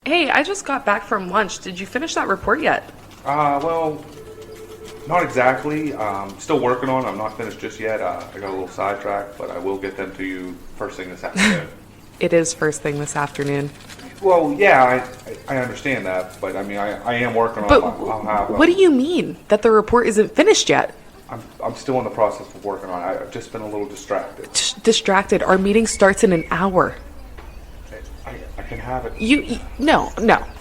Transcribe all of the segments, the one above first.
Hey, I just got back from lunch. Did you finish that report yet? Well, not exactly. Still working on it. I'm not finished just yet. I got a little sidetracked, but I will get them to you first thing this afternoon. It is first thing this afternoon. Well, yeah, I understand that, but I mean, I am working on But it. I'll have. what do you mean that the report isn't finished yet? I'm still in the process of working on it. I've just been a little distracted. Distracted. Our meeting starts in an hour. I can have it. No.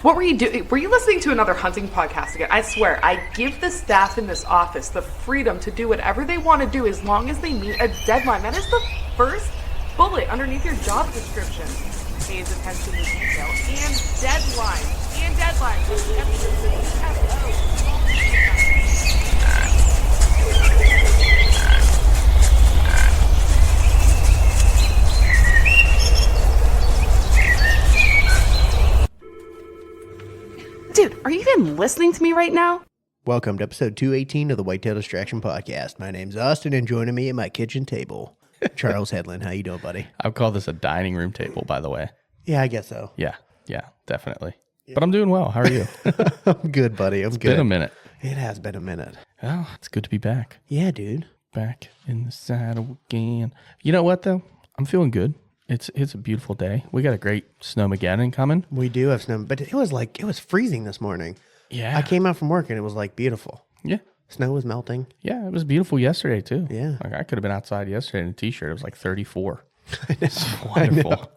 What were you doing? Were you listening to another hunting podcast again? I swear, I give the staff in this office the freedom to do whatever they want to do as long as they meet a deadline. That is the first bullet underneath your job description. Pays attention to detail and deadlines. And deadlines. Dude, are you even listening to me right now? Welcome to episode 218 of the Whitetail Distraction Podcast. My name's Austin, and joining me at my kitchen table, Charles Headland. How you doing, buddy? I would call this a dining room table, by the way. Yeah, I guess so. Yeah, definitely. Yeah. But I'm doing well. How are you? I'm good, buddy. I'm good. Been a minute. It has been a minute. Oh, it's good to be back. Yeah, dude. Back in the saddle again. You know what, though? I'm feeling good. It's a beautiful day. We got a great snowmageddon coming. We do have snow, but it was freezing this morning. Yeah. I came out from work and it was like beautiful. Yeah. Snow was melting. Yeah, it was beautiful yesterday, too. Yeah. Like I could have been outside yesterday in a t-shirt. It was like 34. It's wonderful.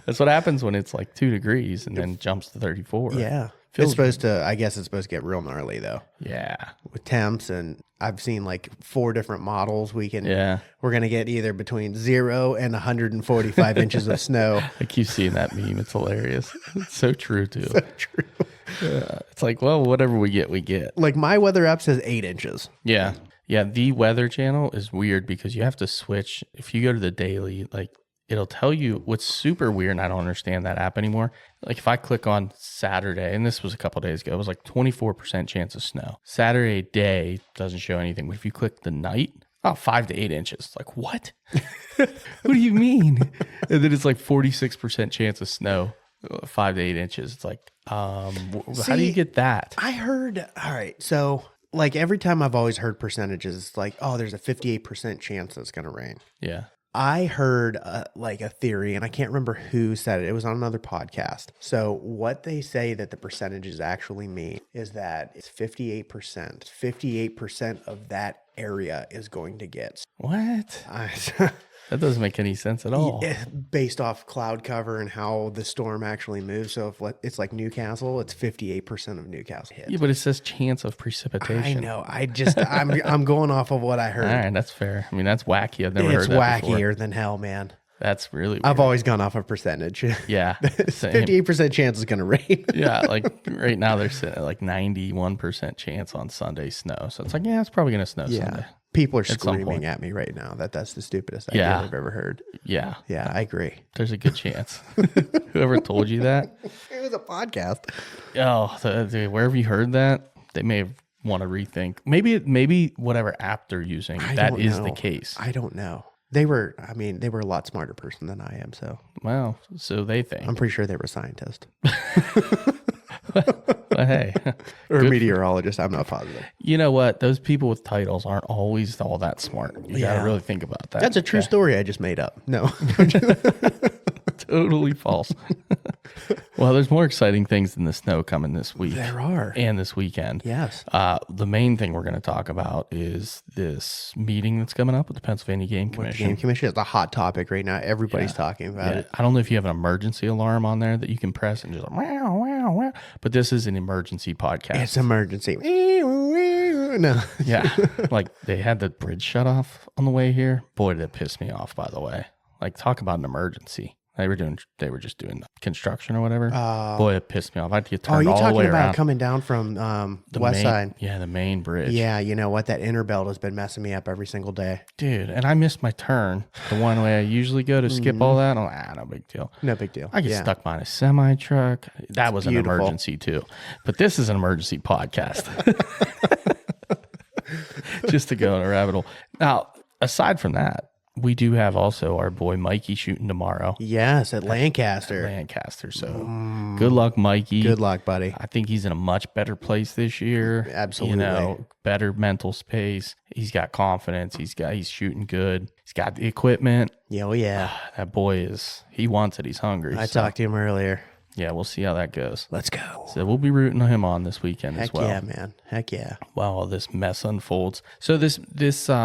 That's what happens when it's like 2 degrees and then jumps to 34. Yeah. I guess it's supposed to get real gnarly though. Yeah. With temps, and I've seen like 4 different models. We're going to get either between 0 and 145 inches of snow. I keep seeing that meme. It's hilarious. It's so true too. So true. It's like, well, whatever we get, we get. Like my weather app says 8 inches. Yeah. Yeah. The Weather Channel is weird because you have to switch. If you go to the daily, like it'll tell you what's super weird. And I don't understand that app anymore. Like if I click on Saturday, and this was a couple of days ago, it was like 24% chance of snow. Saturday day doesn't show anything. But if you click the night, 5 to 8 inches. Like, what? What do you mean? And then it's like 46% chance of snow, 5 to 8 inches. It's like, how do you get that? I heard, all right, so like every time I've always heard percentages, it's like, oh, there's a 58% chance that it's going to rain. Yeah. I heard like a theory, and I can't remember who said it. It was on another podcast. So what they say that the percentages actually mean is that it's 58%. 58% of that area is going to get. What? That doesn't make any sense at all. Based off cloud cover and how the storm actually moves. So if it's like Newcastle, it's 58% of Newcastle hits. Yeah, but it says chance of precipitation. I know. I'm going off of what I heard. All right, that's fair. I mean, that's wacky. I've never heard that before. It's wackier than hell, man. That's really weird. I've always gone off a percentage. Yeah. 58% chance it's going to rain. Yeah, like right now they're sitting at like 91% chance on Sunday snow. So it's like, yeah, it's probably going to snow Sunday. People are screaming at me right now that that's the stupidest idea I've ever heard. Yeah. Yeah, I agree. There's a good chance. Whoever told you that? It was a podcast. Oh, wherever you heard that, they may want to rethink. Maybe whatever app they're using, that is the case. I don't know. They were a lot smarter person than I am. So, well, so they think. I'm pretty sure they were scientists. But hey, or a meteorologist. I'm not positive. You know what? Those people with titles aren't always all that smart. You got to really think about that. That's a true story I just made up. No. Totally false. Well, there's more exciting things than the snow coming this week. There are. And this weekend. Yes. The main thing we're going to talk about is this meeting that's coming up with the Pennsylvania Game Commission. The Game Commission is a hot topic right now. Everybody's talking about it. I don't know if you have an emergency alarm on there that you can press and just like, wow, wow, wow. But this is an emergency podcast. It's emergency. No. Yeah. Like they had the bridge shut off on the way here. Boy, did it piss me off, by the way. Like talk about an emergency. They were just doing the construction or whatever. Boy, it pissed me off. I had to get turned all the way around. Are you talking about coming down from the west side? Yeah, the main bridge. Yeah, you know what? That inner belt has been messing me up every single day. Dude, and I missed my turn. The one way I usually go to skip all that. I'm like, no big deal. No big deal. I get stuck behind a semi truck. That was an emergency too. But this is an emergency podcast. Just to go in a rabbit hole. Now, aside from that, we do have also our boy Mikey shooting tomorrow. Yes, at Lancaster. Lancaster. So good luck, Mikey. Good luck, buddy. I think he's in a much better place this year. Absolutely. You know, better mental space. He's got confidence. He's shooting good. He's got the equipment. Yeah, oh yeah. That boy he wants it. He's hungry. I talked to him earlier. Yeah, we'll see how that goes. Let's go. So we'll be rooting him on this weekend as Heck well. yeah, man. Heck yeah. While all this mess unfolds. So this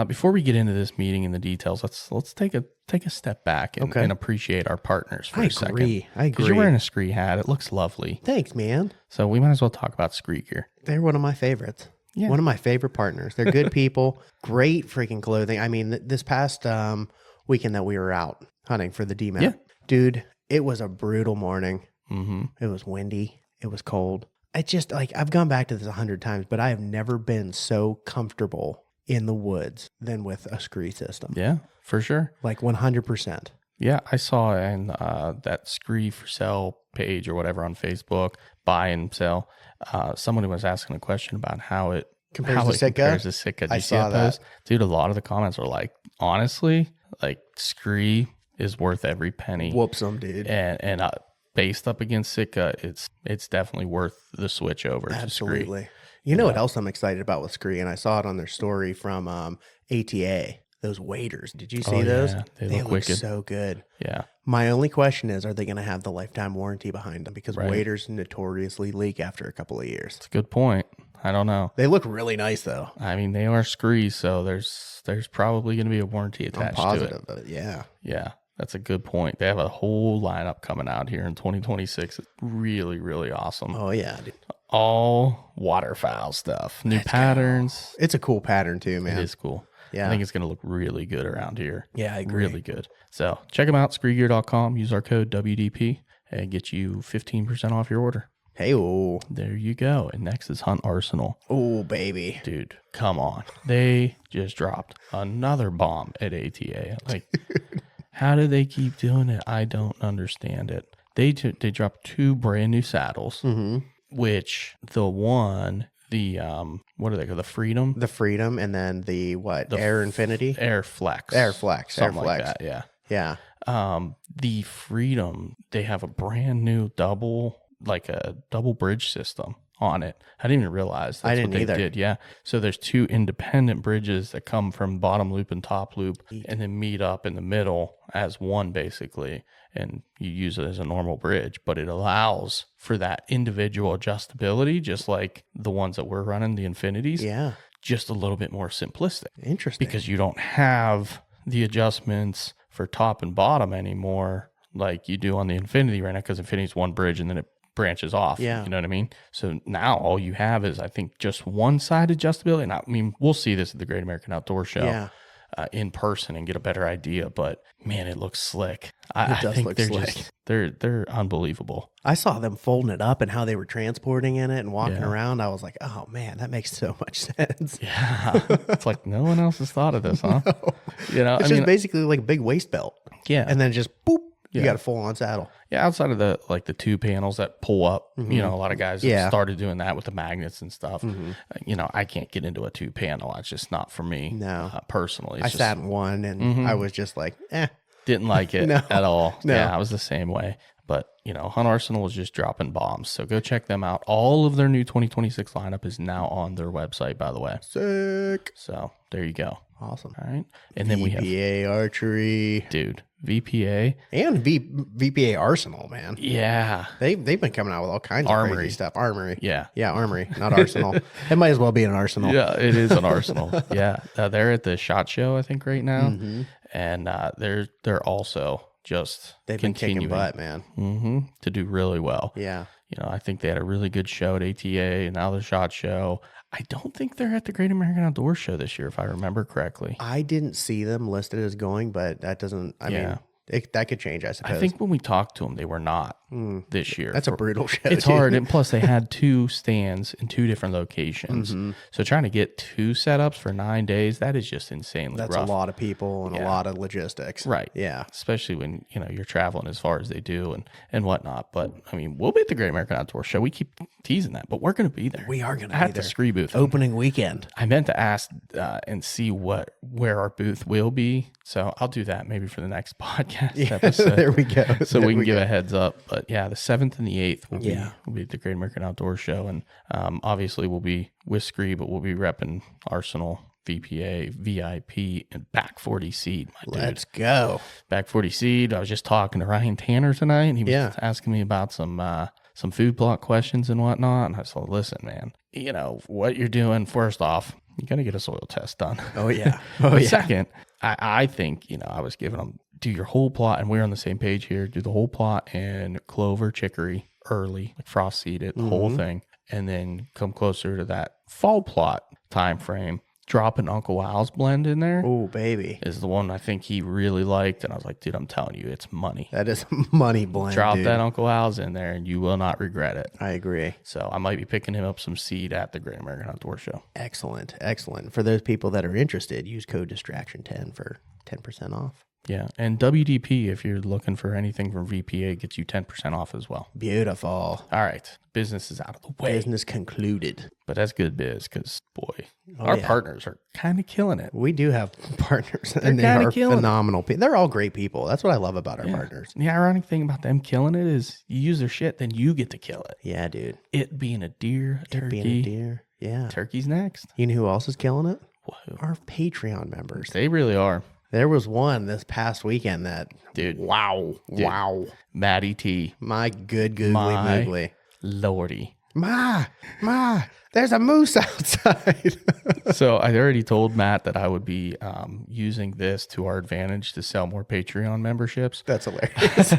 before we get into this meeting and the details, let's take a step back and, Okay. and appreciate our partners for I a second. agree. I Because agree. you're wearing a Scree hat. It looks lovely. Thanks, man. So we might as well talk about Scree gear. They're one of my favorites. Yeah. One of my favorite partners. They're good people. Great freaking clothing. I mean, this past weekend that we were out hunting for the DMAP, Yeah. dude, it was a brutal morning. Mm-hmm. It was windy. It was cold. I just I've gone back to this 100 times, but I have never been so comfortable in the woods than with a Scree system. Yeah, for sure. Like 100%. Yeah, I saw in that Scree for sale page or whatever on Facebook, buy and sell. Someone was asking a question about how it Compares to Sitka? compares to Sitka. Did I you see saw that post? Dude, a lot of the comments are like, honestly, like Scree is worth every penny. Whoops them, dude. And based up against Sitka, it's definitely worth the switch over to Scree. Absolutely. You know what else I'm excited about with Scree? And I saw it on their story from ATA. Those waders. Did you see Oh, those? yeah. They look wicked. so good. Yeah. My only question is, are they going to have the lifetime warranty behind them? Because Right. waders notoriously leak after a couple of years. It's a good point. I don't know. They look really nice, though. I mean, they are Scree, so there's probably going to be a warranty I'm attached to it. positive of it. Yeah. Yeah, that's a good point. They have a whole lineup coming out here in 2026. It's really, really awesome. Oh, yeah, dude. All waterfowl stuff, new patterns. It's a cool pattern, too, It man. is cool. Yeah. I think it's going to look really good around here. Yeah, I agree. Really good. So check them out, screegear.com. Use our code WDP and get you 15% off your order. Hey, oh. There you go. And next is Hunt Arsenal. Oh, baby. Dude, come on. They just dropped another bomb at ATA. Like, how do they keep doing it? I don't understand it. They dropped 2 brand new saddles, Mm-hmm. which the one, what are they called? The Freedom? The Freedom and then the what? Air Infinity? Air Flex. Air Flex. Something Air like Flex. that, yeah. Yeah. The Freedom, they have a brand new double bridge system on it. I didn't even realize that's I didn't what they either. did. Yeah. So there's 2 independent bridges that come from bottom loop and top loop and then meet up in the middle as one basically. And you use it as a normal bridge, but it allows for that individual adjustability, just like the ones that we're running, the Infinities, Yeah. just a little bit more simplistic Interesting. because you don't have the adjustments for top and bottom anymore like you do on the Infinity right now, because Infinity's one bridge and then it branches off. Yeah. You know what I mean? So now all you have is, I think, just one side adjustability. And I mean, we'll see this at the Great American Outdoor Show Yeah. in person and get a better idea. But man, it looks slick. I does think look they're slick. just they're unbelievable. I saw them folding it up and how they were transporting in it and walking Yeah. around. I was like, oh man, that makes so much sense. Yeah. It's like no one else has thought of this, huh? You know, It's I just mean, basically like a big waist belt. yeah. And then just boop, you Yeah. got a full on saddle. Yeah, outside of the 2 panels that pull up, you know, a lot of guys have Yeah. started doing that with the magnets and stuff. You know, I can't get into a 2 panel. It's just not for me. No. Personally, I it's sat in one and I was just like, didn't like it No. at all. No. Yeah, I was the same way. But you know, Hunt Arsenal is just dropping bombs. So go check them out. All of their new 2026 lineup is now on their website, by the way. sick. So there you go. Awesome. All right, and then we have VPA archery VPA. and VPA Arsenal, man. Yeah, They've been coming out with all kinds of Armory. crazy stuff. Armory. yeah. Yeah, Armory, not Arsenal. It might as well be an Arsenal. Yeah, it is an Arsenal. Yeah, they're at the SHOT Show, I think, right now, Mm-hmm. and they're also just They've been kicking continuing butt, man. to do really well. Yeah. You know, I think they had a really good show at ATA, and now the SHOT Show. I don't think they're at the Great American Outdoor Show this year, if I remember correctly. I didn't see them listed as going, but that doesn't, I mean, That could change, I suppose. I think when we talked to them, they were not this year. That's a brutal show. It's dude. hard, and plus they had 2 stands in 2 different locations. So trying to get 2 setups for 9 days, that is just insanely That's rough. a lot of people and a lot of logistics. Right. Yeah. Especially when, you're traveling as far as they do and whatnot. But I mean, we'll be at the Great American Outdoor Show. We keep teasing that, but we're going to be there. We are going to be at there. the Scree booth. Opening weekend. I meant to ask and see where our booth will be. So I'll do that maybe for the next podcast episode. There we go. So There we can we give go. a heads up. But yeah, the 7th and the 8th will Yeah. be at the Great American Outdoor Show. And obviously we'll be with Scree, but we'll be repping Arsenal, VPA, VIP, and Back 40 Seed, my dude. Let's go. Back 40 Seed. I was just talking to Ryan Tanner tonight, and he was asking me about some food plot questions and whatnot. And I said, listen, man, what you're doing, first off, you got to get a soil test done. Oh, yeah. Oh, But yeah. second, I think, I was giving them, do your whole plot, and we're on the same page here, do the whole plot in clover, chicory, early, like frost seed it, the whole thing, and then come closer to that fall plot time frame. Drop an Uncle Al's blend in there Oh, baby. is the one I think he really liked. And I was like, dude, I'm telling you, it's money. That is a money blend, Drop dude. that Uncle Al's in there and you will not regret it. I agree. So I might be picking him up some seed at the Great American Outdoor Show. Excellent. Excellent. For those people that are interested, use code distraction10 for 10% off. Yeah. And WDP, if you're looking for anything from VPA, gets you 10% off as well. Beautiful. All right. Business is out of the way. Business concluded. But that's good biz because, boy, Oh, our yeah. partners are kind of killing it. We do have partners, and they kinda are killing it. phenomenal people. They're all great people. That's what I love about our partners. The ironic thing about them killing it is you use their shit, then you get to kill it. Yeah, dude. It being a deer, a turkey. Being a deer. Yeah. Turkey's next. You know who else is killing it? Whoa. Our Patreon members. They really are. There was one this past weekend that, Dude. wow, wow. Maddie T. My good googly My- moogly. Lordy. Ma, there's a moose outside. So I already told Matt that I would be using this to our advantage to sell more Patreon memberships That's hilarious.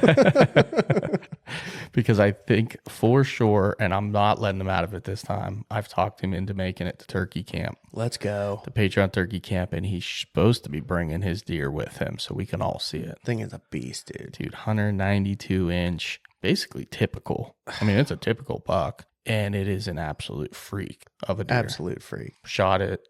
because I think for sure, and I'm not letting him out of it this time, I've talked him into making it to Turkey Camp, Let's go. the Patreon Turkey Camp, and he's supposed to be bringing his deer with him so we can all see it. Thing is a beast, dude. Dude, 192 inch, basically typical. I mean, it's a typical buck, and it is an absolute freak of a deer. Absolute freak. Shot it,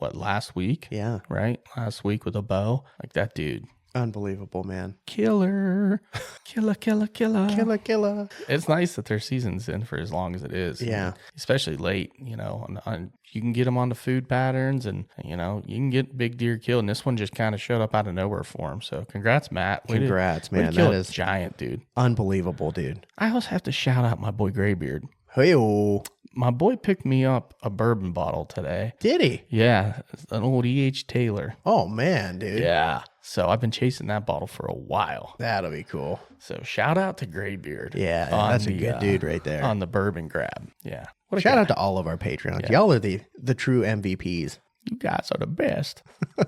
last week? Yeah. Right? Last week with a bow. Like that dude. Unbelievable, man. Killer. Killer. Killer. It's nice that their season's in for as long as it is. Yeah. Especially late, and you can get them onto food patterns and, you can get big deer killed. And this one just kind of showed up out of nowhere for him. So congrats, Matt. Way to- Congrats, way to man. kill That a is giant, dude. unbelievable, dude. I also have to shout out my boy Graybeard. Hey-o. My boy picked me up a bourbon bottle today. Did he? Yeah, an old E.H. Taylor. Oh, man, dude. Yeah. So I've been chasing that bottle for a while. That'll be cool. So shout out to Graybeard. Yeah, on that's a the, good dude right there. On the bourbon grab. Yeah. What a Shout guy. out to all of our Patreons. Y'all are the true MVPs. You guys are the best. All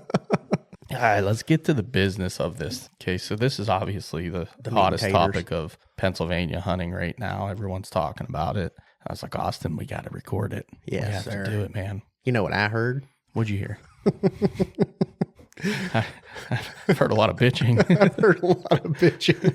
right, let's get to the business of this. Okay, so this is obviously the hottest taters. topic of Pennsylvania hunting right now. Everyone's talking about it. I was like, Austin, we got to record it. Yes, we have sir. to do it, man. You know what I heard? What'd you hear? I've heard a lot of bitching. I heard a lot of bitching.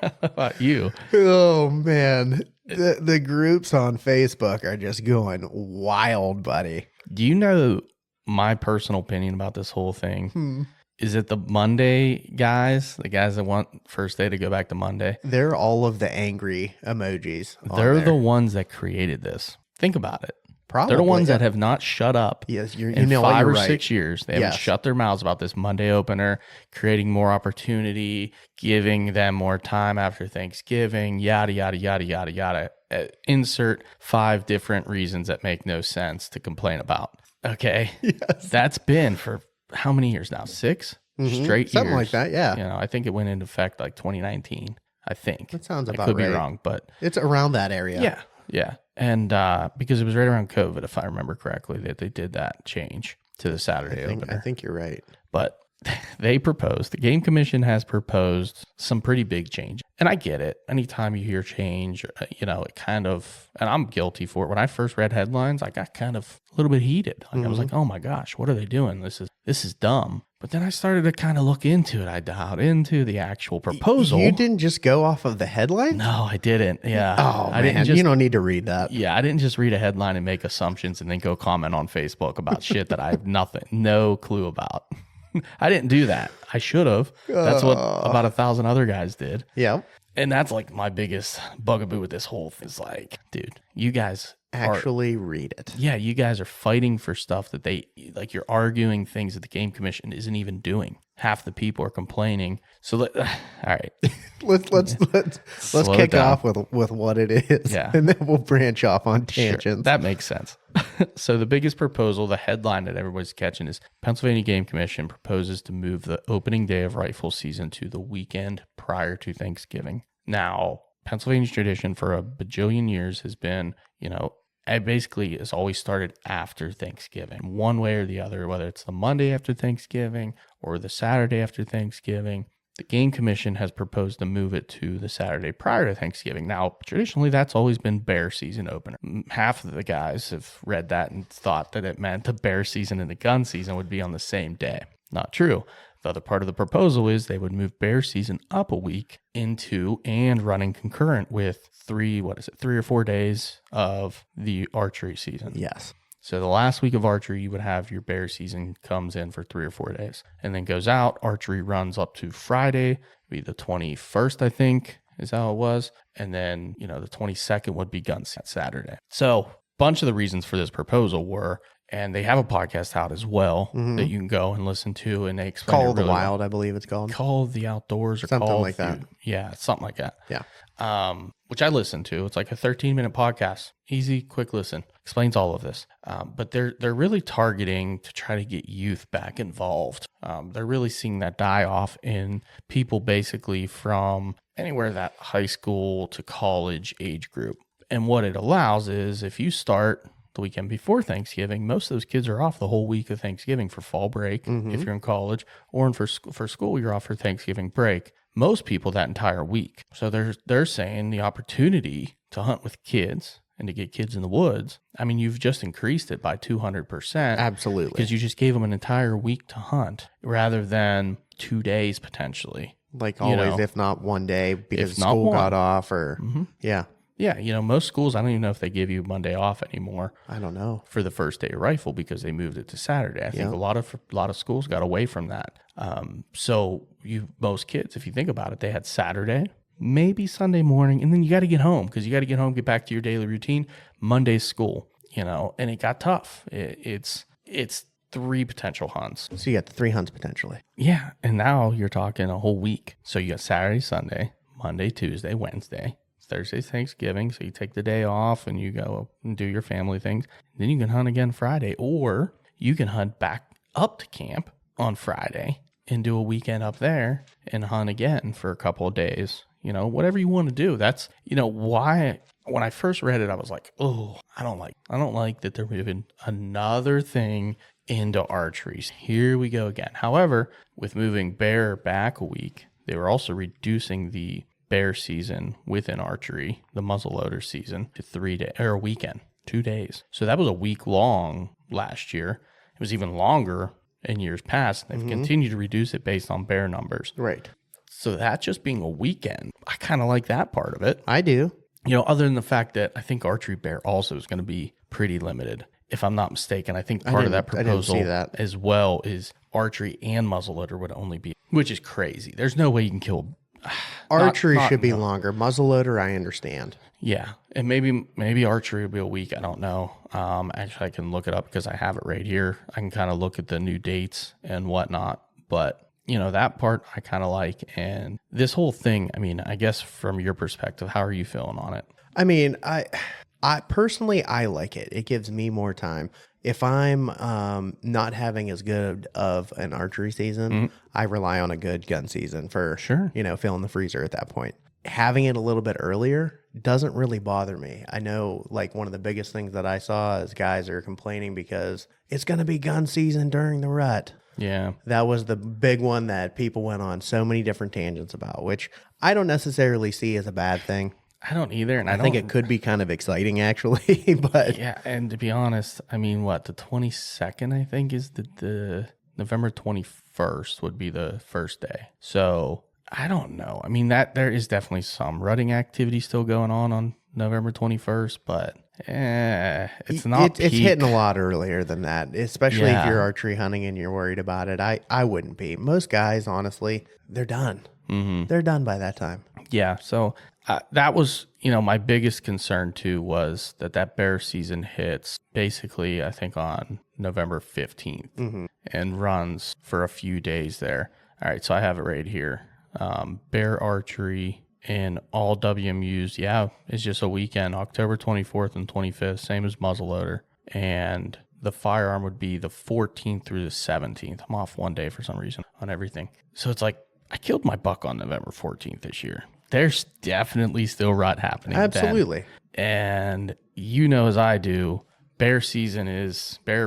How about you? Oh, man. The groups on Facebook are just going wild, buddy. Do you know my personal opinion about this whole thing? Is it the Monday guys, the guys that want first day to go back to Monday? They're all of the angry emojis. on They're there. the ones that created this. Think about it. Probably. They're the ones that have not shut up Yes, you in know what, 5 you're or right. 6 years. They haven't Yes. shut their mouths about this Monday opener, creating more opportunity, giving them more time after Thanksgiving, yada, yada, yada, yada, yada. Insert 5 different reasons that make no sense to complain about. Okay. Yes. That's been for how many years now? 6 straight Something years. like that, yeah. I think it went into effect like 2019. I think. That sounds I about could right. be wrong, but It's around that area. yeah. Yeah. And because it was right around COVID, if I remember correctly, that they did that change to the Saturday opener. I think you're right. But they proposed, the Game Commission has proposed some pretty big change. And I get it. Anytime you hear change, it kind of, and I'm guilty for it. When I first read headlines, I got kind of a little bit heated. Like I was like, oh my gosh, what are they doing? This this is dumb. But then I started to kind of look into it. I dialed into the actual proposal. You didn't just go off of the headline? No, I didn't. Yeah. Oh, I man. didn't just, You don't need to read that. yeah, I didn't just read a headline and make assumptions and then go comment on Facebook about shit that I have no clue about. I didn't do that. I should have. That's what about 1,000 other guys did. Yeah. And that's like my biggest bugaboo with this whole thing is like, dude, you guys Actually read it. yeah, you guys are fighting for stuff that you're arguing things that the Game Commission isn't even doing. Half the people are complaining. So, all right. Let's Slow it kick down. off with what it is. Yeah. And then we'll branch off on Sure, tangents. that makes sense. So the biggest proposal, the headline that everybody's catching is Pennsylvania Game Commission proposes to move the opening day of rifle season to the weekend prior to Thanksgiving. Now, Pennsylvania's tradition for a bajillion years has been, it basically has always started after Thanksgiving, one way or the other, whether it's the Monday after Thanksgiving or the Saturday after Thanksgiving. The Game Commission has proposed to move it to the Saturday prior to Thanksgiving. Now, traditionally, that's always been bear season opener. Half of the guys have read that and thought that it meant the bear season and the gun season would be on the same day. Not true. The other part of the proposal is they would move bear season up a week into and running concurrent with 3 or 4 days of the archery season. Yes. So the last week of archery, you would have your bear season comes in for 3 or 4 days and then goes out. Archery runs up to Friday, be the 21st, I think is how it was. And then, the 22nd would be gun Saturday. So a bunch of the reasons for this proposal were, and they have a podcast out as well that you can go and listen to, and they explain Call it of the really Wild, I believe it's called. Call of the Outdoors or Something Call like of that. Yeah, something like that. Yeah. Which I listen to. It's like a 13-minute podcast, easy, quick listen. Explains all of this. But they're really targeting to try to get youth back involved. They're really seeing that die off in people basically from anywhere that high school to college age group. And what it allows is if you start the weekend before Thanksgiving, most of those kids are off the whole week of Thanksgiving for fall break if you're in college, or for school you're off for Thanksgiving break. Most people that entire week. So they're saying the opportunity to hunt with kids and to get kids in the woods, I mean, you've just increased it by 200%. Absolutely. Because you just gave them an entire week to hunt rather than 2 days potentially. Like always, if not one day because school got off or, yeah. Yeah, most schools, I don't even know if they give you Monday off anymore. I don't know. For the first day of rifle because they moved it to Saturday. I think a lot of schools got away from that. So most kids, if you think about it, they had Saturday, maybe Sunday morning, and then you got to get home because you got to get home, get back to your daily routine. Monday's school, and it got tough. It's 3 potential hunts. So you got the 3 hunts potentially. Yeah, and now you're talking a whole week. So you got Saturday, Sunday, Monday, Tuesday, Wednesday. Thursday's Thanksgiving, so you take the day off and you go and do your family things. Then you can hunt again Friday, or you can hunt back up to camp on Friday and do a weekend up there and hunt again for a couple of days. Whatever you want to do. That's, why when I first read it, I was like, oh, I don't like that they're moving another thing into archery. Here we go again. However, with moving bear back a week, they were also reducing the bear season within archery, the muzzleloader season, to 3 days or a weekend, 2 days. So that was a week long last year. It was even longer in years past. They've continued to reduce it based on bear numbers. Right. So that just being a weekend, I kind of like that part of it. I do. Other than the fact that I think archery bear also is going to be pretty limited, if I'm not mistaken. I think part of that proposal as well is archery and muzzleloader would only be, which is crazy. There's no way you can kill. Archery should be longer. Muzzleloader, I understand. Yeah, and maybe archery will be a week. I don't know. Actually, I can look it up because I have it right here. I can kind of look at the new dates and whatnot. But that part I kind of like. And this whole thing, I mean, I guess from your perspective, how are you feeling on it? I mean, I personally, I like it. It gives me more time. If I'm not having as good of an archery season, I rely on a good gun season for, filling the freezer at that point. Having it a little bit earlier doesn't really bother me. I know, like, one of the biggest things that I saw is guys are complaining because it's going to be gun season during the rut. Yeah. That was the big one that people went on so many different tangents about, which I don't necessarily see as a bad thing. I don't either. And I think it could be kind of exciting, actually. But yeah, and to be honest, I mean, the 22nd, I think, is the November 21st would be the first day. So I don't know. I mean, that there is definitely some rutting activity still going on November 21st, but it's not It's peak. hitting a lot earlier than that, especially if Yeah. you're archery hunting and you're worried about it. I wouldn't be. Most guys, honestly, they're done. They're done by that time. Yeah. So that was, my biggest concern too was that bear season hits basically, I think, on November 15th and runs for a few days there. All right. So I have it right here. Bear archery and all WMUs. Yeah. It's just a weekend, October 24th and 25th, same as muzzleloader. And the firearm would be the 14th through the 17th. I'm off one day for some reason on everything. So it's like, I killed my buck on November 14th this year. There's definitely still rut happening. Absolutely. Then. And as I do, bear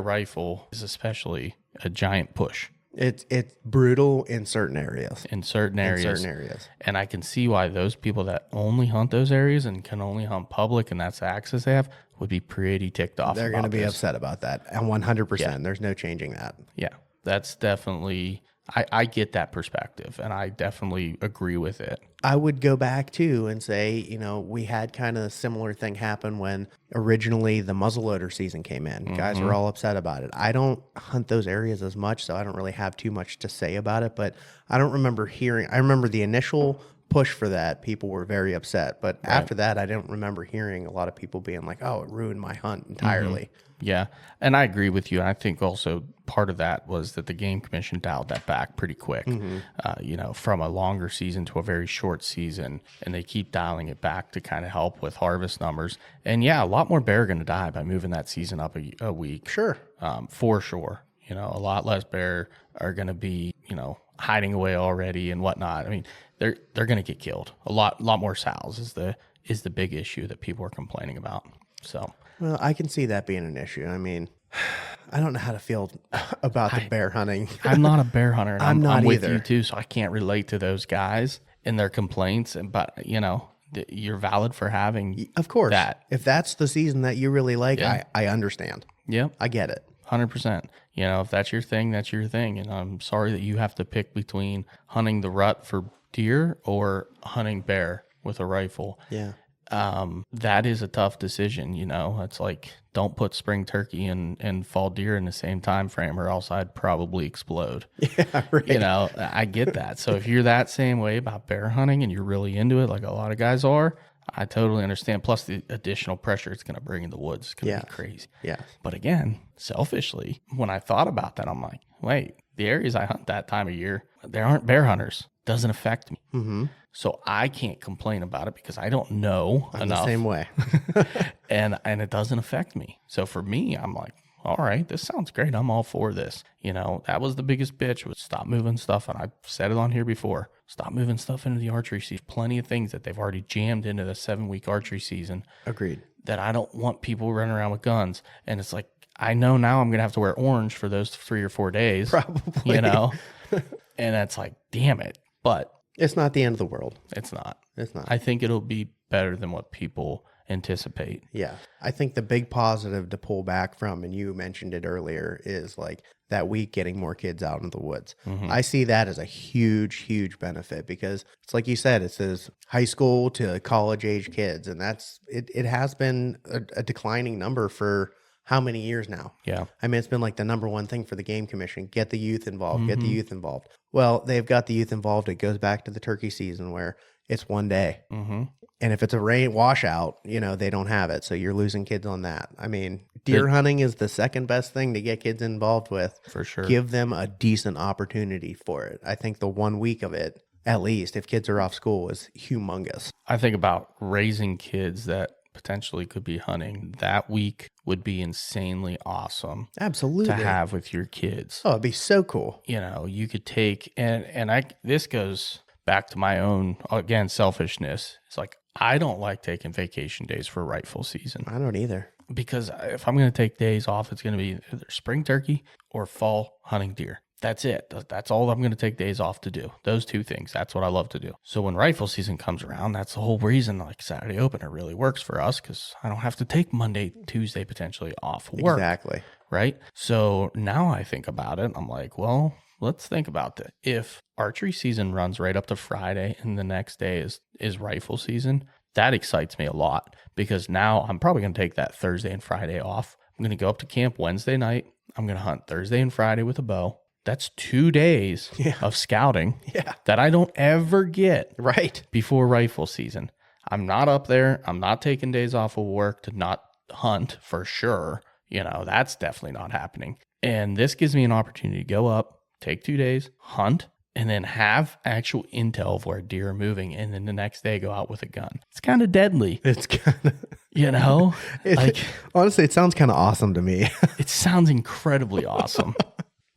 rifle is especially a giant push It's brutal in certain areas. in certain areas. In certain areas. And I can see why those people that only hunt those areas and can only hunt public and that's the access they have would be pretty ticked off. They're going to be this. upset about that. And 100%. There's no changing that. Yeah, that's definitely, I get that perspective and I definitely agree with it. I would go back too and say, we had kind of a similar thing happen when originally the muzzleloader season came in. Guys were all upset about it. I don't hunt those areas as much, so I don't really have too much to say about it, but I don't remember I remember the initial push for that, people were very upset. But after that, I don't remember hearing a lot of people being like, oh, it ruined my hunt entirely. Yeah, and I agree with you. And I think also part of that was that the Game Commission dialed that back pretty quick, from a longer season to a very short season. And they keep dialing it back to kind of help with harvest numbers. And yeah, a lot more bear are going to die by moving that season up a week. Sure. For sure. A lot less bear are going to be, hiding away already and whatnot. I mean, they're going to get killed. A lot more sows is the big issue that people are complaining about. So. Well, I can see that being an issue. I mean, I don't know how to feel about the bear hunting. I'm not a bear hunter. And I'm not I'm with either. you too, so I can't relate to those guys and their complaints. But you're valid for having Of course. that. If that's the season that you really like, Yeah. I understand. Yep, I get it. 100%. If that's your thing, that's your thing. And I'm sorry that you have to pick between hunting the rut for deer or hunting bear with a rifle. Yeah. That is a tough decision. It's like, don't put spring turkey and fall deer in the same time frame or else I'd probably explode. Yeah, right. I get that. So if you're that same way about bear hunting and you're really into it, like a lot of guys are, I totally understand. Plus the additional pressure it's going to bring in the woods is going to be crazy. Yeah. But again, selfishly, when I thought about that, I'm like, wait, the areas I hunt that time of year, there aren't bear hunters. Doesn't affect me. Mm-hmm. So I can't complain about it because I don't know I'm enough. the same way. and it doesn't affect me. So for me, I'm like, all right, this sounds great. I'm all for this. That was the biggest bitch was stop moving stuff. And I've said it on here before. Stop moving stuff into the archery season. Plenty of things that they've already jammed into the 7-week archery season Agreed. that I don't want people running around with guns. And it's like, I know now I'm going to have to wear orange for those 3 or 4 days. Probably. And it's like, damn it. But It's not the end of the world. it's not. It's not. I think it'll be better than what people anticipate. Yeah. I think the big positive to pull back from, and you mentioned it earlier, is like that week getting more kids out in the woods. I see that as a huge, huge benefit because it's like you said, it says high school to college age kids. And it has been a declining number for how many years now? Yeah. I mean, it's been like the number one thing for the Game Commission. Get the youth involved, get the youth involved. Well, they've got the youth involved. It goes back to the turkey season where it's one day. Mm-hmm. And if it's a rain washout, they don't have it. So you're losing kids on that. I mean, deer hunting is the second best thing to get kids involved with. For sure. Give them a decent opportunity for it. I think the 1 week of it, at least, if kids are off school, is humongous. I think about raising kids that potentially could be hunting. That week would be insanely awesome Absolutely. to have with your kids. Oh, it'd be so cool. You could take, this goes back to my own, again, selfishness. It's like, I don't like taking vacation days for rifle season I don't either. because if I'm going to take days off, it's going to be either spring turkey or fall hunting deer. That's it. That's all I'm going to take days off to do. Those two things. That's what I love to do. So when rifle season comes around, that's the whole reason like Saturday opener really works for us, because I don't have to take Monday, Tuesday potentially off work. Exactly. Right? So now I think about it. I'm like, well, let's think about this. If archery season runs right up to Friday and the next day is rifle season, that excites me a lot, because now I'm probably going to take that Thursday and Friday off. I'm going to go up to camp Wednesday night. I'm going to hunt Thursday and Friday with a bow. That's 2 days of scouting that I don't ever get before rifle season. I'm not up there. I'm not taking days off of work to not hunt for sure. You know, that's definitely not happening. And this gives me an opportunity to go up, take 2 days, hunt, and then have actual intel of where deer are moving. And then the next day go out with a gun. It's kind of deadly. It's kind of, you know, honestly, it sounds kind of awesome to me. It sounds incredibly awesome.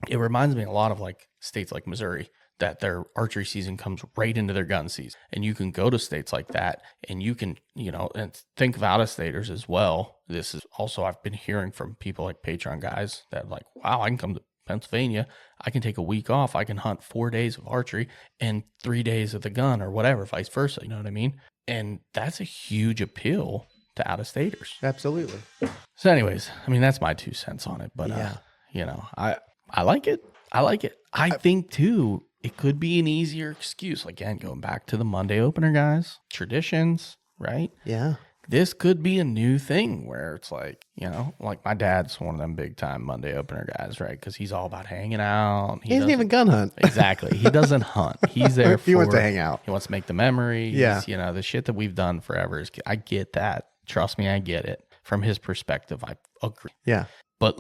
It reminds me a lot of like states like Missouri, that their archery season comes right into their gun season. And you can go to states like that and you can, you know, and think of out-of-staters as well. This is also, I've been hearing from people like Patreon guys that like, wow, I can come to Pennsylvania. I can take a week off. I can hunt 4 days of archery and 3 days of the gun or whatever, vice versa. You know what I mean? And that's a huge appeal to out-of-staters. Absolutely. So anyways, I mean, that's my 2 cents on it. But, you know, I like it. I like it. I think, too, it could be an easier excuse. Again, going back to the Monday opener, guys, traditions, right? Yeah. This could be a new thing where it's like, you know, like my dad's one of them big time Monday opener guys, right? Because he's all about hanging out. He doesn't even gun hunt. Exactly. He doesn't hunt. He's there He wants to hang out. He wants to make the memories. Yeah. You know, the shit that we've done forever. I get that. Trust me, I get it. From his perspective, I agree. Yeah. But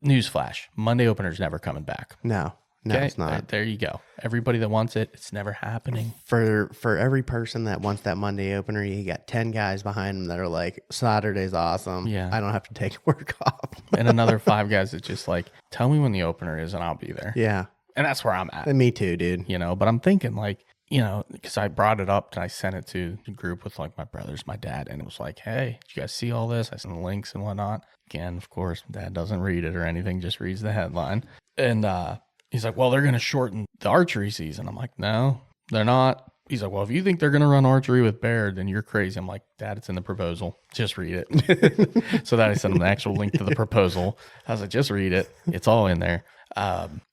newsflash, Monday opener's never coming back. No, Okay? it's not. There you go. Everybody that wants it, it's never happening. For every person that wants that Monday opener, you got 10 guys behind them that are like, Saturday's awesome. Yeah. I don't have to take work off. And another 5 guys that just like, tell me when the opener is and I'll be there. Yeah. And that's where I'm at. And me too, dude. You know, but I'm thinking like, you know, because I brought it up and I sent it to the group with like my brothers, my dad, and it was like, hey, did you guys see all this? I sent the links and whatnot. Again, of course, dad doesn't read it or anything, just reads the headline. And he's like, well, they're going to shorten the archery season. I'm like, no, they're not. He's like, well, if you think they're going to run archery with bear, then you're crazy. I'm like, Dad, it's in the proposal. Just read it. So then I sent him the actual link to the proposal. I was like, just read it. It's all in there.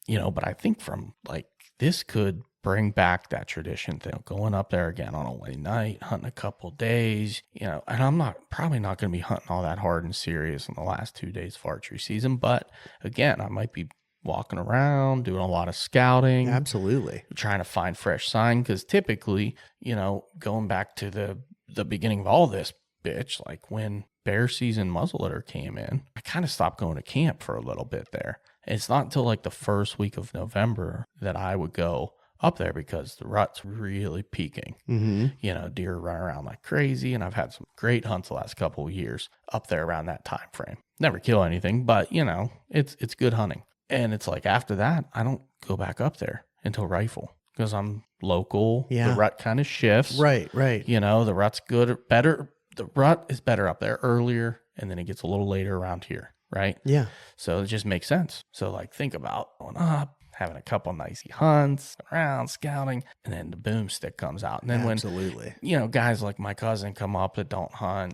You know, but I think from like, this could bring back that tradition thing, going up there again on a Wednesday night, hunting a couple days, you know, and I'm probably not going to be hunting all that hard and serious in the last 2 days of archery season. But again, I might be walking around, doing a lot of scouting. Absolutely. Trying to find fresh sign. Because typically, you know, going back to the beginning of all this, bitch, like when bear season muzzleloader came in, I kind of stopped going to camp for a little bit there. It's not until like the first week of November that I would go up there because the rut's really peaking. Mm-hmm. You know, deer run around like crazy, and I've had some great hunts the last couple of years up there around that time frame. Never kill anything, but you know, it's good hunting. And it's like after that, I don't go back up there until rifle because I'm local. Yeah. The rut kind of shifts. Right. You know, the rut's good or better. The rut is better up there earlier, and then it gets a little later around here. Right. Yeah. So it just makes sense. So like think about going up, having a couple nicey hunts around, scouting, and then the boomstick comes out. And then Absolutely. when, you know, guys like my cousin come up that don't hunt,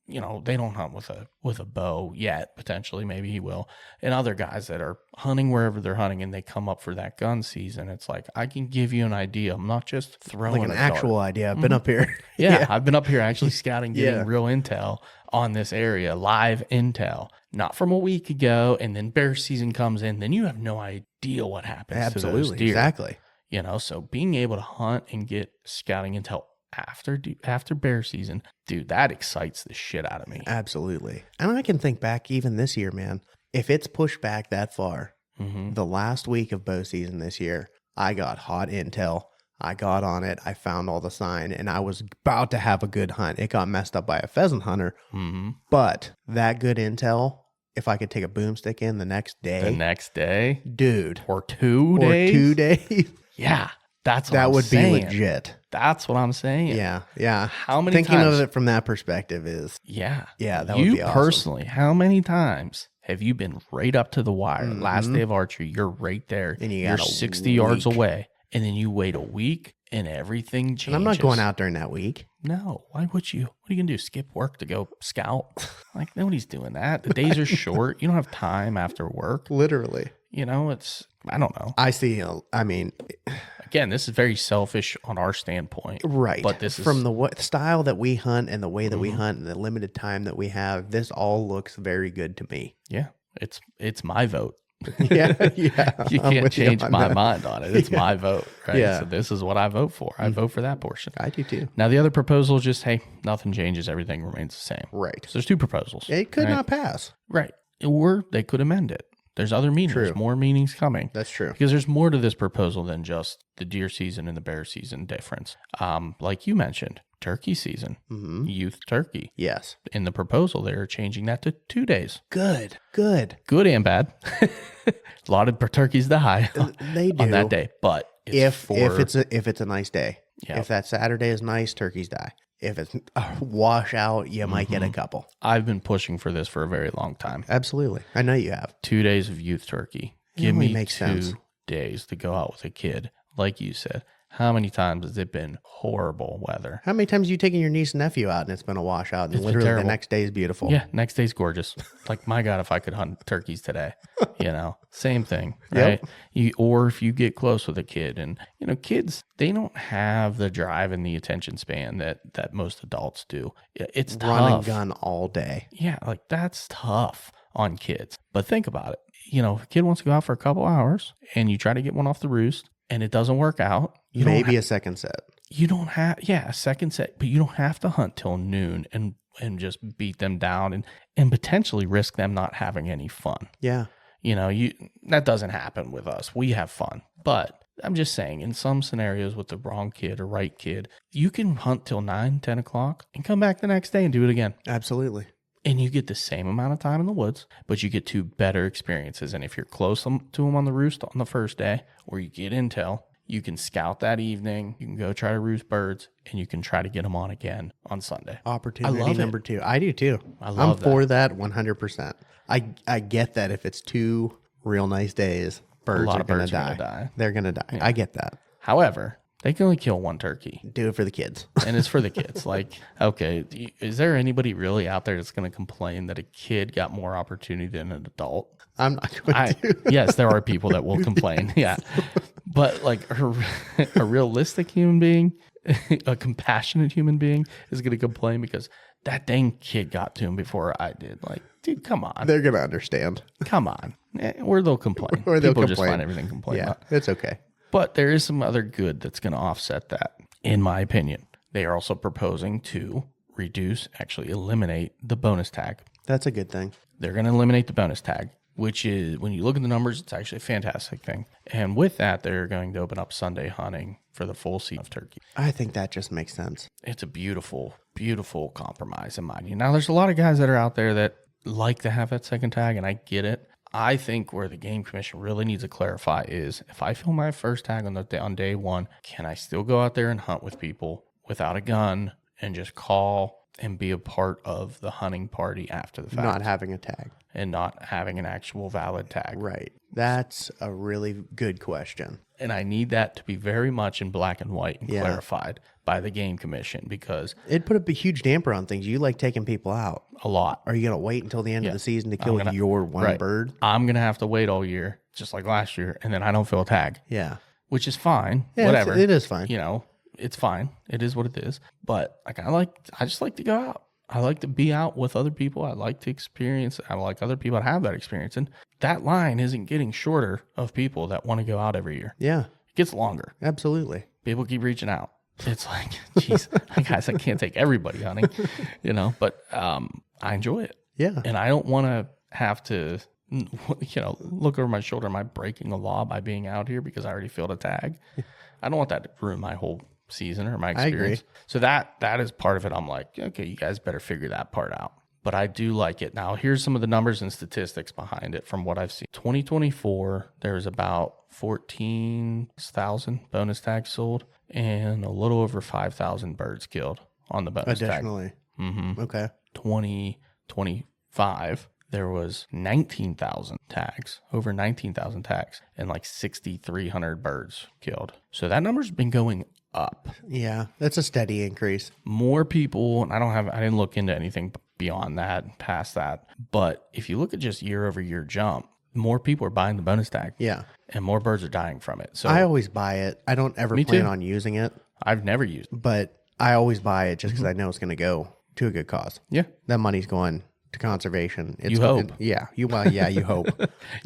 you know, they don't hunt with a bow yet, potentially, maybe he will. And other guys that are hunting wherever they're hunting and they come up for that gun season, it's like, I can give you an idea. I'm not just throwing Like an a dart. actual idea. I've been up here. Yeah, I've been up here actually scouting, getting Yeah. real intel on this area, live intel, not from a week ago. And then bear season comes in, then you have no idea what happens to those Absolutely. deer. Exactly. You know, so being able to hunt and get scouting intel after bear season, dude, that excites the shit out of me. Absolutely. And I can think back even this year, man. If it's pushed back that far, the last week of bow season this year, I got hot intel. I got on it. I found all the sign, and I was about to have a good hunt. It got messed up by a pheasant hunter. But that good intel, if I could take a boomstick in the next day, dude, or 2 days, or 2 days, yeah, that's what that I'm would saying. be legit. That's what I'm saying. Yeah. How many Thinking times? of it from that perspective is, Yeah, that you would be awesome. personally, how many times have you been right up to the wire? Last day of archery, you're right there. And you're got a 60 yards week. away. And then you wait a week and everything changes. And I'm not going out during that week. No, why would you? What are you going to do? Skip work to go scout? Like, nobody's doing that. The days are short. You don't have time after work. Literally. You know, I don't know. I see. I mean, Again, this is very selfish on our standpoint. right. But this is from the style that we hunt and the way that we hunt and the limited time that we have, this all looks very good to me. Yeah, it's my vote. Yeah. You I'm can't with change on my that. mind on it. It's my vote, right? Yeah. So this is what I vote for. I vote for that portion. I do too. Now the other proposal is just, hey, nothing changes, everything remains the same. Right. So there's two proposals. It could right? not pass. Right. Or they could amend it. There's other meanings, True. more meanings coming. That's true. Because there's more to this proposal than just the deer season and the bear season difference. Like you mentioned, turkey season, youth turkey. Yes. In the proposal, they're changing that to 2 days. Good. Good and bad. A lot of turkeys die They do on that day, but it's if it's a nice day. Yeah. If that Saturday is nice, turkeys die. If it's a washout, you might get a couple. I've been pushing for this for a very long time. Absolutely. I know you have. 2 days of youth turkey. It Give only me makes 2 sense. days to go out with a kid. Like you said, how many times has it been horrible weather? How many times have you taken your niece and nephew out and it's been a washout and It's been literally the terrible. next day is beautiful? Yeah, next day's gorgeous. Like, my God, if I could hunt turkeys today, same thing, Yep. right? Or if you get close with a kid, and kids, they don't have the drive and the attention span that most adults do. It's Run tough. and gun all day. Yeah, like that's tough on kids. But think about it. If a kid wants to go out for a couple hours and you try to get one off the roost and it doesn't work out, Maybe a second set. you don't have a second set, but you don't have to hunt till noon and just beat them down and potentially risk them not having any fun. Yeah. That doesn't happen with us. We have fun. But I'm just saying, in some scenarios with the wrong kid or right kid, you can hunt till 9, 10 o'clock and come back the next day and do it again. Absolutely. And you get the same amount of time in the woods, but you get 2 better experiences. And if you're close to them on the roost on the first day, or you get intel, you can scout that evening. You can go try to roost birds, and you can try to get them on again on Sunday. Opportunity love it. number 2. I do too. I love I'm for that 100%. I get that if it's 2 real nice days, birds lot are of going birds to are gonna die. die. They're going to die. I get that. However, they can only kill 1 turkey. Do it for the kids. And it's for the kids. Like, okay, is there anybody really out there that's going to complain that a kid got more opportunity than an adult? I'm not going to. Yes, there are people that will complain. Yeah. But like a realistic human being, a compassionate human being is going to complain because that dang kid got to him before I did. Like, dude, come on. They're going to understand. Come on. Or they'll complain. Or they'll People just complain. find everything to complain Yeah, about. it's okay. But there is some other good that's going to offset that, in my opinion. They are also proposing to eliminate the bonus tag. That's a good thing. They're going to eliminate the bonus tag, which is, when you look at the numbers, it's actually a fantastic thing. And with that, they're going to open up Sunday hunting for the full season of turkey. I think that just makes sense. It's a beautiful, beautiful compromise in my view. Now, there's a lot of guys that are out there that like to have that second tag, and I get it. I think where the Game Commission really needs to clarify is, if I fill my first tag on day 1, can I still go out there and hunt with people without a gun and just call and be a part of the hunting party after the fact? Not having a tag. And not having an actual valid tag. Right. That's a really good question. And I need that to be very much in black and white and Yeah. clarified by the Game Commission, because It put a huge damper on things. You like taking people out. a lot. Are you going to wait until the end Yeah. of the season to kill gonna- your one Right. bird? I'm going to have to wait all year, just like last year, and then I don't fill a tag, Yeah. which is fine. Yeah, whatever. it is fine. It's fine. It is what it is. But like, I just like to go out. I like to be out with other people. I like to experience. I like other people to have that experience. And that line isn't getting shorter of people that want to go out every year. Yeah, It gets longer. absolutely. People keep reaching out. It's like, geez, guys, I can't take everybody hunting, but I enjoy it. Yeah. And I don't want to have to, look over my shoulder. Am I breaking the law by being out here because I already filled a tag? I don't want that to ruin my whole season or my I agree. experience. So that is part of it. I'm like, okay, you guys better figure that part out. But I do like it. Now, here's some of the numbers and statistics behind it from what I've seen. 2024, there's about 14,000 bonus tags sold and a little over 5,000 birds killed on the bonus tag. Additionally. Mm-hmm. Okay. 2025, there was 19,000 tags, over 19,000 tags, and like 6,300 birds killed. So that number's been going up. Yeah, that's a steady increase. More people, and I didn't look into anything beyond that, past that. But if you look at just year over year jump, more people are buying the bonus tag. Yeah. And more birds are dying from it. So I always buy it. I don't ever Me plan too. on using it, I've never used it. but I always buy it just because I know it's going to go to a good cause. Yeah. That money's going to conservation. It's You hope. Yeah. You hope.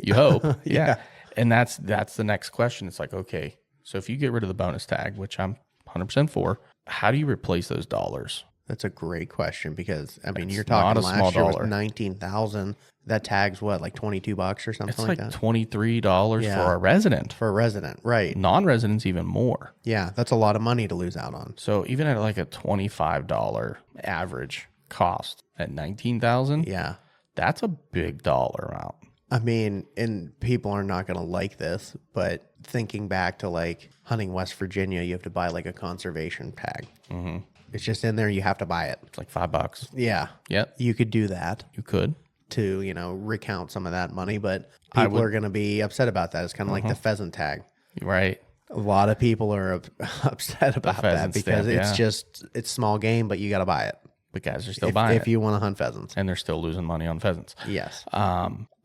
You hope. Yeah. And that's the next question. It's like, okay, so if you get rid of the bonus tag, which I'm 100% for, how do you replace those dollars? That's a great question because I mean, you're not talking a small last year was dollar. 19,000. That tag's what, like $22 or something It's like like that $23 Yeah. for a resident. for a resident, right? Non-residents even more. Yeah, that's a lot of money to lose out on. So even at like a $25 average cost at 19,000, Yeah. that's a big dollar amount. I mean, and people are not going to like this, but thinking back to like hunting West Virginia, you have to buy like a conservation tag. Mm-hmm. It's just in there. You have to buy it. It's like $5. Yeah. Yep, You could do that you could. to, recount some of that money, but I people would- are going to be upset about that. It's kind of like the pheasant tag. Right. A lot of people are upset about that pheasant because stamp, it's small game, but you got to buy it But guys are still buying if it. you want to hunt pheasants. And they're still losing money on pheasants. Yes.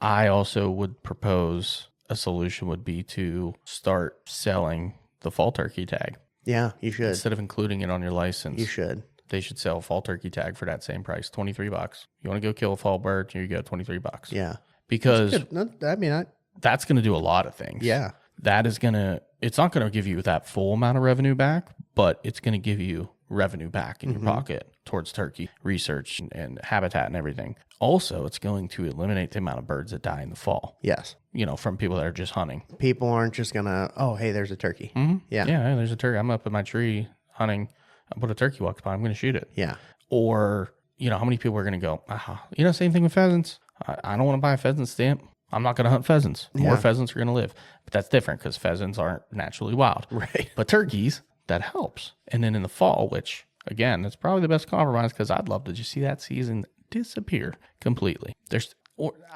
I also would propose a solution would be to start selling the fall turkey tag. Yeah, you should. Instead of including it on your license, You should. they should sell a fall turkey tag for that same price, $23. You want to go kill a fall bird, here you go, $23. Yeah. Because Good. No, I mean, that's going to do a lot of things. yeah. That is going to, it's not going to give you that full amount of revenue back, but it's going to give you revenue back in your pocket towards turkey research and habitat and everything. Also, it's going to eliminate the amount of birds that die in the fall, Yes. from people that are just hunting. People aren't just going to, oh, hey, there's a turkey. Mm-hmm. Yeah. Yeah, hey, there's a turkey. I'm up in my tree hunting. I put a turkey walks by. I'm going to shoot it. Yeah. Or, how many people are going to go, same thing with pheasants. I don't want to buy a pheasant stamp. I'm not going to hunt pheasants. More Yeah. pheasants are going to live. But that's different because pheasants aren't naturally wild. Right. But turkeys, that helps. And then in the fall, which, again, that's probably the best compromise because I'd love to just see that season disappear completely.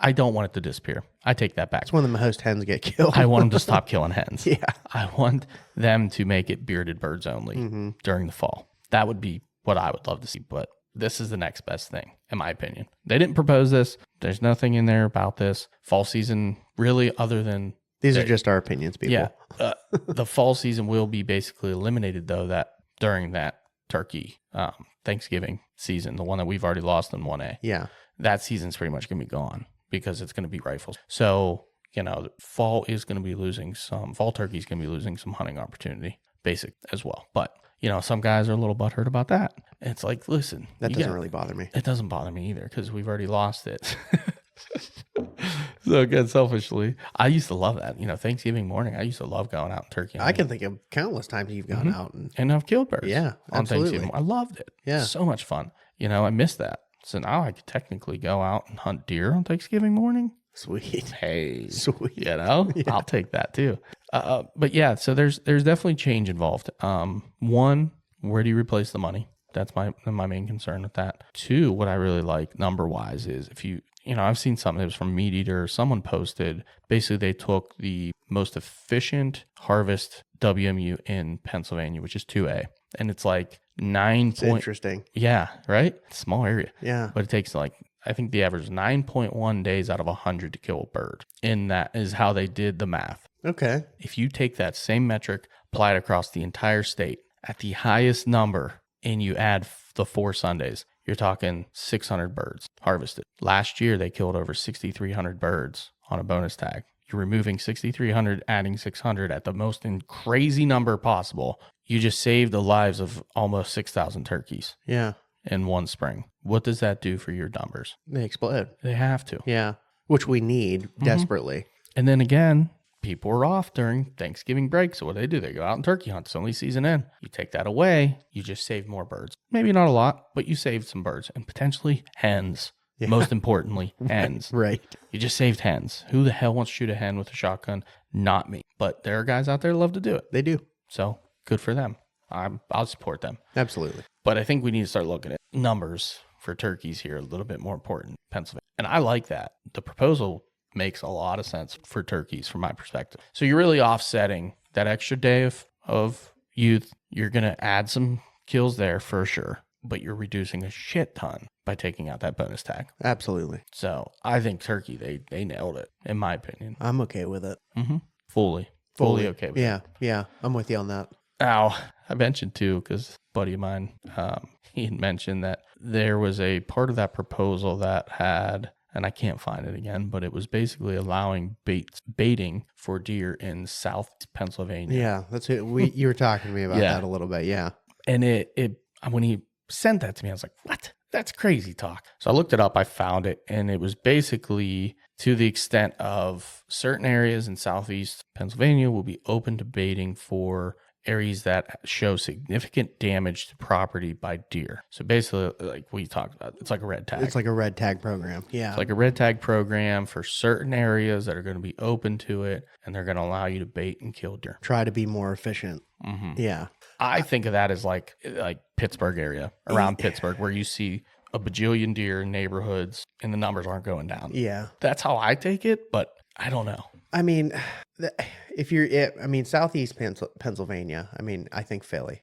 I don't want it to disappear. I take that back. It's when the most hens get killed. I want them to stop killing hens. Yeah. I want them to make it bearded birds only during the fall. That would be what I would love to see. But this is the next best thing, in my opinion. They didn't propose this. There's nothing in there about this. Fall season, really, other than These are just our opinions, people. yeah, the fall season will be basically eliminated though. That during that turkey Thanksgiving season, the one that we've already lost in 1A, Yeah. that season's pretty much gonna be gone because it's gonna be rifles. So fall is gonna be losing some. Fall turkey's gonna be losing some hunting opportunity, basic as well. But some guys are a little butthurt about that. It's like, listen, That you doesn't got- really bother me. It doesn't bother me either because we've already lost it. So again, selfishly, I used to love that. Thanksgiving morning, I used to love going out and turkey I hunting. can think of countless times you've gone out and And I've killed birds. Yeah, on absolutely. Thanksgiving. I loved it. Yeah. So much fun. I missed that. So now I could technically go out and hunt deer on Thanksgiving morning. sweet. Hey, Sweet. I'll take that too. But yeah, so there's definitely change involved. One, where do you replace the money? That's my main concern with that. Two, what I really like number wise is if I've seen something that was from Meat Eater. Someone posted, basically they took the most efficient harvest WMU in Pennsylvania, which is 2A. And it's like 9 It's interesting. yeah, right? Small area. Yeah. But it takes I think the average is 9.1 days out of 100 to kill a bird. And that is how they did the math. Okay. If you take that same metric, apply it across the entire state at the highest number, and you add the 4 Sundays, you're talking 600 birds harvested. Last year, they killed over 6,300 birds on a bonus tag. You're removing 6,300, adding 600 at the most crazy number possible. You just saved the lives of almost 6,000 turkeys Yeah. in one spring. What does that do for your numbers? They explode. They have to. Yeah. Which we need desperately. And then again, people are off during Thanksgiving break. So what do? They go out and turkey hunt. It's only season in. You take that away, you just save more birds. Maybe not a lot, but you saved some birds and potentially hens. Yeah. Most importantly, hens. Right. You just saved hens. Who the hell wants to shoot a hen with a shotgun? Not me. But there are guys out there that love to do it. They do. So good for them. I'll support them. Absolutely. But I think we need to start looking at numbers for turkeys here a little bit more important. Pennsylvania. And I like that. The proposal makes a lot of sense for turkeys from my perspective. So you're really offsetting that extra day of youth. You're going to add some kills there for sure, but you're reducing a shit ton by taking out that bonus tag. Absolutely. So I think turkey, they nailed it, in my opinion. I'm okay with it. Fully okay with it. Yeah. Yeah. I'm with you on that. Now, I mentioned too, because a buddy of mine, he had mentioned that there was a part of that proposal that had, and I can't find it again, but it was basically allowing baiting for deer in South Pennsylvania. Yeah. That's it. You were talking to me about Yeah. that a little bit. Yeah. And it when he sent that to me, I was like, what? That's crazy talk. So I looked it up, I found it, and it was basically to the extent of certain areas in Southeast Pennsylvania will be open to baiting for areas that show significant damage to property by deer. So basically, like we talked about, it's like a red tag. It's like a red tag program. Yeah. It's like a red tag program for certain areas that are going to be open to it, and they're going to allow you to bait and kill deer. Try to be more efficient. Yeah. I think of that as like Pittsburgh area, around Pittsburgh, where you see a bajillion deer in neighborhoods and the numbers aren't going down. Yeah. That's how I take it, but I don't know. I mean, Southeast Pennsylvania, I think Philly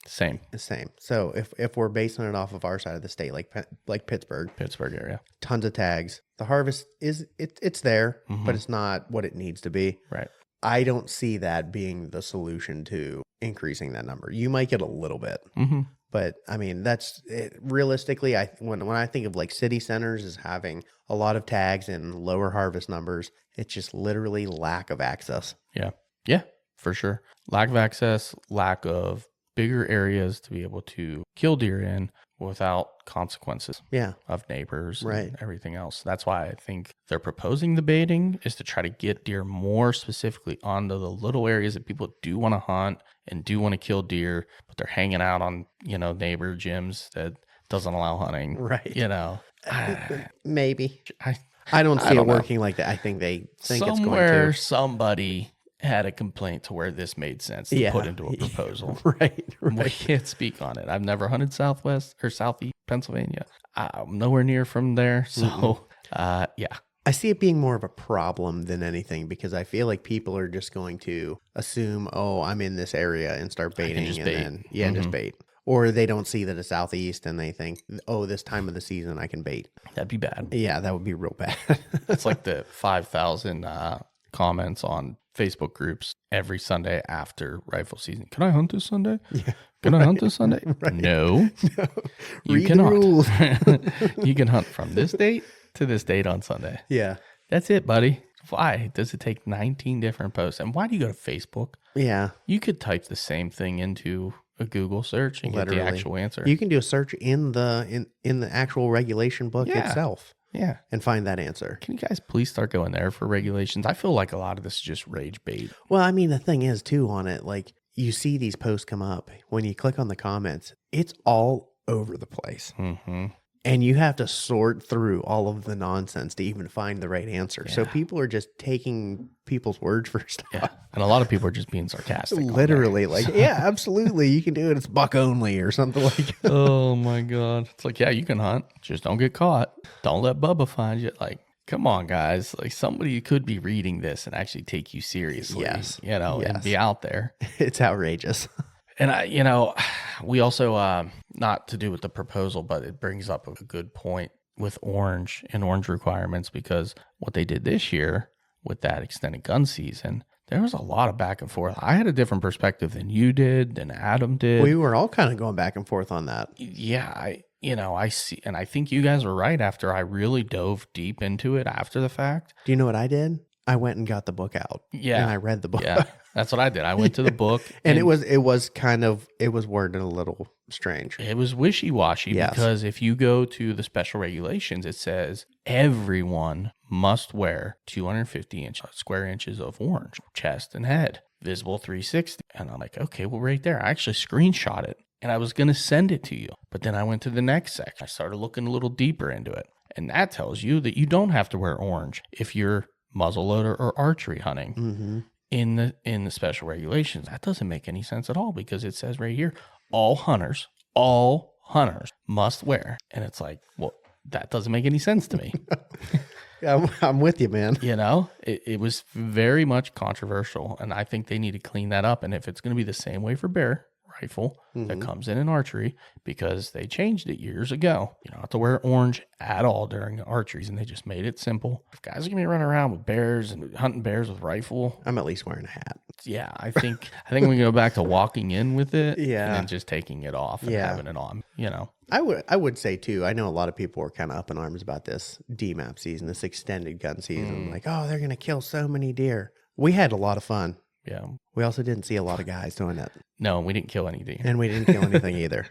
Same. is same. So if we're basing it off of our side of the state, like Pittsburgh area. tons of tags. The harvest it's there, but it's not what it needs to be. Right. I don't see that being the solution to increasing that number. You might get a little bit, but that's it. Realistically. When I think of like city centers as having a lot of tags and lower harvest numbers, it's just literally lack of access. Yeah. Yeah, for sure. Lack of access, lack of bigger areas to be able to kill deer in without consequences Yeah. of neighbors Right. and everything else. That's why I think they're proposing the baiting is to try to get deer more specifically onto the little areas that people do want to hunt and do want to kill deer, but they're hanging out on, neighbor gyms that doesn't allow hunting. Right. Maybe. I don't see it working like that. I think they think it's going to. Somebody had a complaint to where this made sense to put into a proposal. Right. We can't speak on it. I've never hunted Southwest or Southeast Pennsylvania. I'm nowhere near from there. So, yeah. I see it being more of a problem than anything because I feel like people are just going to assume, oh, I'm in this area and start baiting. just and bait. then, just bait. Or they don't see that it's Southeast and they think, oh, this time of the season I can bait. That'd be bad. Yeah, that would be real bad. It's like the 5,000 comments on Facebook groups every Sunday after rifle season. Can I hunt this Sunday? Yeah. Can I hunt this Sunday? Right. No. You Read the cannot. rules. You can hunt from this date to this date on Sunday. Yeah. That's it, buddy. Why does it take 19 different posts? And why do you go to Facebook? Yeah. You could type the same thing into a Google search and get the actual answer. You can do a search in the actual regulation book itself. Yeah. And find that answer. Can you guys please start going there for regulations? I feel like a lot of this is just rage bait. Well, the thing is too on it, like you see these posts come up when you click on the comments, it's all over the place. Mm-hmm. And you have to sort through all of the nonsense to even find the right answer. So people are just taking people's words for stuff. Yeah. And a lot of people are just being sarcastic. Literally, absolutely. You can do it. It's buck only or something like that. Oh my God. It's like, yeah, you can hunt. Just don't get caught. Don't let Bubba find you. Like, come on, guys. Like somebody could be reading this and actually take you seriously. Yes. And be out there. It's outrageous. And we also, not to do with the proposal, but it brings up a good point with orange and orange requirements, because what they did this year with that extended gun season, there was a lot of back and forth. I had a different perspective than you did, than Adam did. We were all kind of going back and forth on that. Yeah, I see. And I think you guys were right after I really dove deep into it after the fact. Do you know what I did? I went and got the book out. Yeah. And I read the book. Yeah, that's what I did. I went to the book. And it was worded a little strange. It was wishy-washy because if you go to the special regulations, it says everyone must wear 250 square inches of orange, chest and head, visible 360. And I'm like, okay, well, right there. I actually screenshot it and I was going to send it to you. But then I went to the next section. I started looking a little deeper into it. And that tells you that you don't have to wear orange if you're muzzleloader or archery hunting in the special regulations. That doesn't make any sense at all, because it says right here, all hunters must wear. And it's like, well, that doesn't make any sense to me. Yeah, I'm with you, man. You know, it was very much controversial, and I think they need to clean that up. And if it's going to be the same way for bear rifle that comes in archery, because they changed it years ago, you don't have to wear orange at all during the archeries, and they just made it simple. If guys are going to be running around with bears and hunting bears with rifle, I'm at least wearing a hat. yeah, I think we go back to walking in with it, Yeah. and then just taking it off and having it on. You know, I would say too, I know a lot of people are kind of up in arms about this DMAP season, this extended gun season. Like, oh, they're going to kill so many deer. We had a lot of fun. yeah. We also didn't see a lot of guys doing it. No, we didn't kill any deer. And we didn't kill anything either.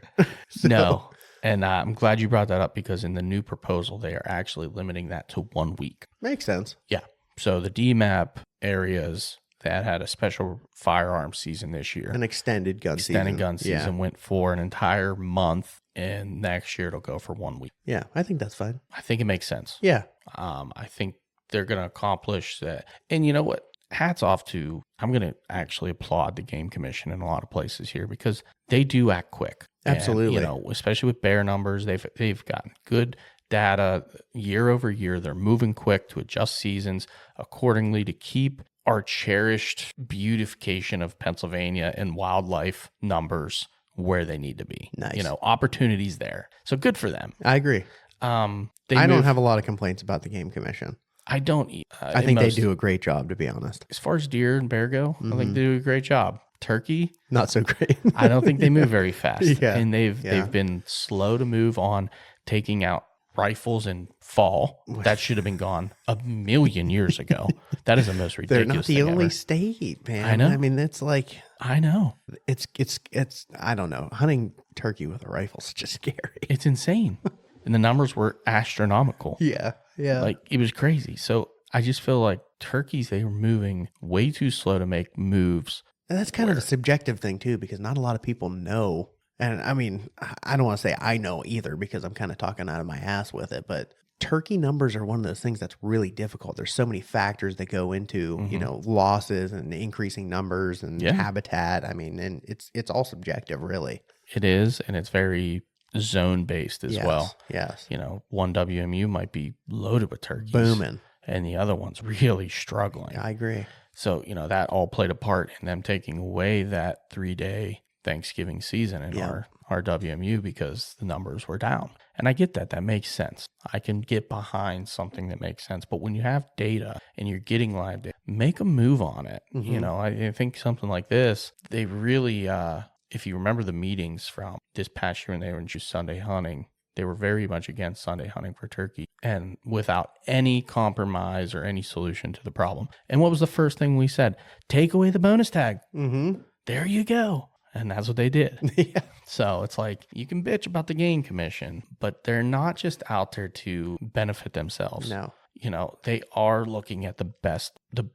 No. And I'm glad you brought that up, because in the new proposal, they are actually limiting that to 1 week. Makes sense. Yeah. So the DMAP areas that had a special firearm season this year, An extended gun season. extended gun season, went for an entire month, and next year it'll go for 1 week. Yeah, I think that's fine. I think it makes sense. Yeah. I think they're going to accomplish that. And you know what? Hats off to, I'm going to actually applaud the Game Commission in a lot of places here, because they do act quick. Absolutely. And, you know, especially with bear numbers, they've gotten good data year over year. They're moving quick to adjust seasons accordingly to keep our cherished beautification of Pennsylvania and wildlife numbers where they need to be. Nice. You know, opportunities there. So good for them. I agree. They I don't move- have a lot of complaints about the Game Commission. I don't. I think they do a great job, to be honest. As far as deer and bear go, I think they do a great job. Turkey, Not so great. I don't think they move very fast. Yeah. And they've Yeah. been slow to move on taking out rifles in fall. That should have been gone a million years ago. That is the most They're ridiculous not the thing only ever. state, man. I know. I mean, it's like I know. it's I don't know. Hunting turkey with a rifle is just scary. It's insane. And the numbers were astronomical. Yeah. Yeah. Like, it was crazy. So I just feel like turkeys, they were moving way too slow to make moves. And that's kind of a subjective thing too, because not a lot of people know. And I mean, I don't want to say I know either, because I'm kind of talking out of my ass with it, but turkey numbers are one of those things that's really difficult. There's so many factors that go into, you know, losses and increasing numbers and Yeah. habitat. I mean, and it's all subjective, really. It is, and it's very zone based as Yes, well. Yes. You know, one WMU might be loaded with turkeys. Booming. And the other one's really struggling. I agree. So, you know, that all played a part in them taking away that 3-day Thanksgiving season in Yeah. our WMU, because the numbers were down. And I get that. That makes sense. I can get behind something that makes sense. But when you have data and you're getting live data, make a move on it. You know, I think something like this, they really, if you remember the meetings from this past year when they were in Sunday hunting, they were very much against Sunday hunting for turkey, and without any compromise or any solution to the problem. And what was the first thing we said? Take away the bonus tag. Mm-hmm. There you go. And that's what they did. Yeah. So it's like, you can bitch about the Game Commission, but they're not just out there to benefit themselves. No. You know, they are looking at the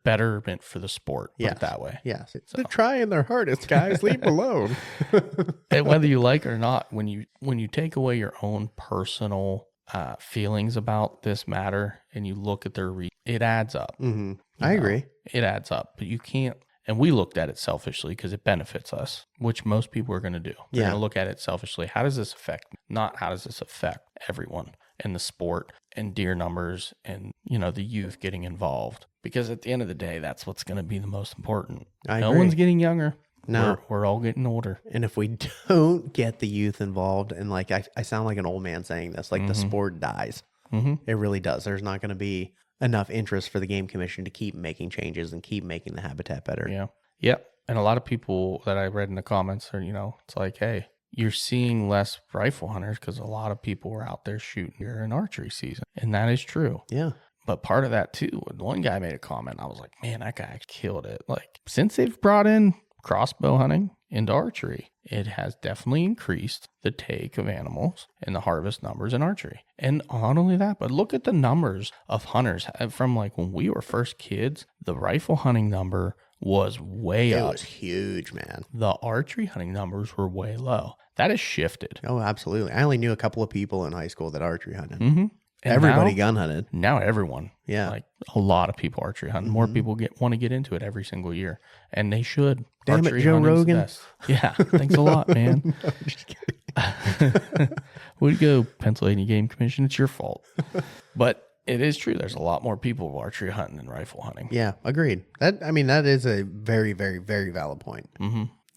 betterment for the sport. Put it that way. Yes. They're trying their hardest, guys. Leave them alone. And whether you like it or not, when you take away your own personal feelings about this matter and you look at their it adds up. Mm-hmm. I agree. It adds up, but you can't. And we looked at it selfishly because it benefits us, which most people are going to do. They're Yeah. going to look at it selfishly. How does this affect me? Not how does this affect everyone in the sport and deer numbers and, you know, the youth getting involved? Because at the end of the day, that's what's going to be the most important. I No agree. one's getting younger. No. We're all getting older. And if we don't get the youth involved, and like I sound like an old man saying this, like the sport dies. Mm-hmm. It really does. There's not going to be enough interest for the Game Commission to keep making changes and keep making the habitat better. Yeah. Yep. And a lot of people that I read in the comments are, you know, it's like, hey, you're seeing less rifle hunters because a lot of people were out there shooting during archery season. And that is true. Yeah. But part of that too, one guy made a comment. I was like, man, that guy killed it. Like, since they've brought in crossbow hunting into archery, it has definitely increased the take of animals and the harvest numbers in archery. And not only that, but look at the numbers of hunters from like when we were first kids. The rifle hunting number was way It up. was huge, man. The archery hunting numbers were way low. That has shifted. Oh, absolutely. I only knew a couple of people in high school that archery hunted. Mm-hmm. And Everybody now, gun hunted. now everyone, Yeah. like a lot of people archery hunting. More people want to get into it every single year, and they should. Damn it, Archery Joe hunting's the Rogan. best. Yeah, thanks a lot, man. Way to go, Pennsylvania Game Commission. It's your fault. But it is true. There's a lot more people archery hunting than rifle hunting. Yeah, agreed. That is a very, very, very valid point.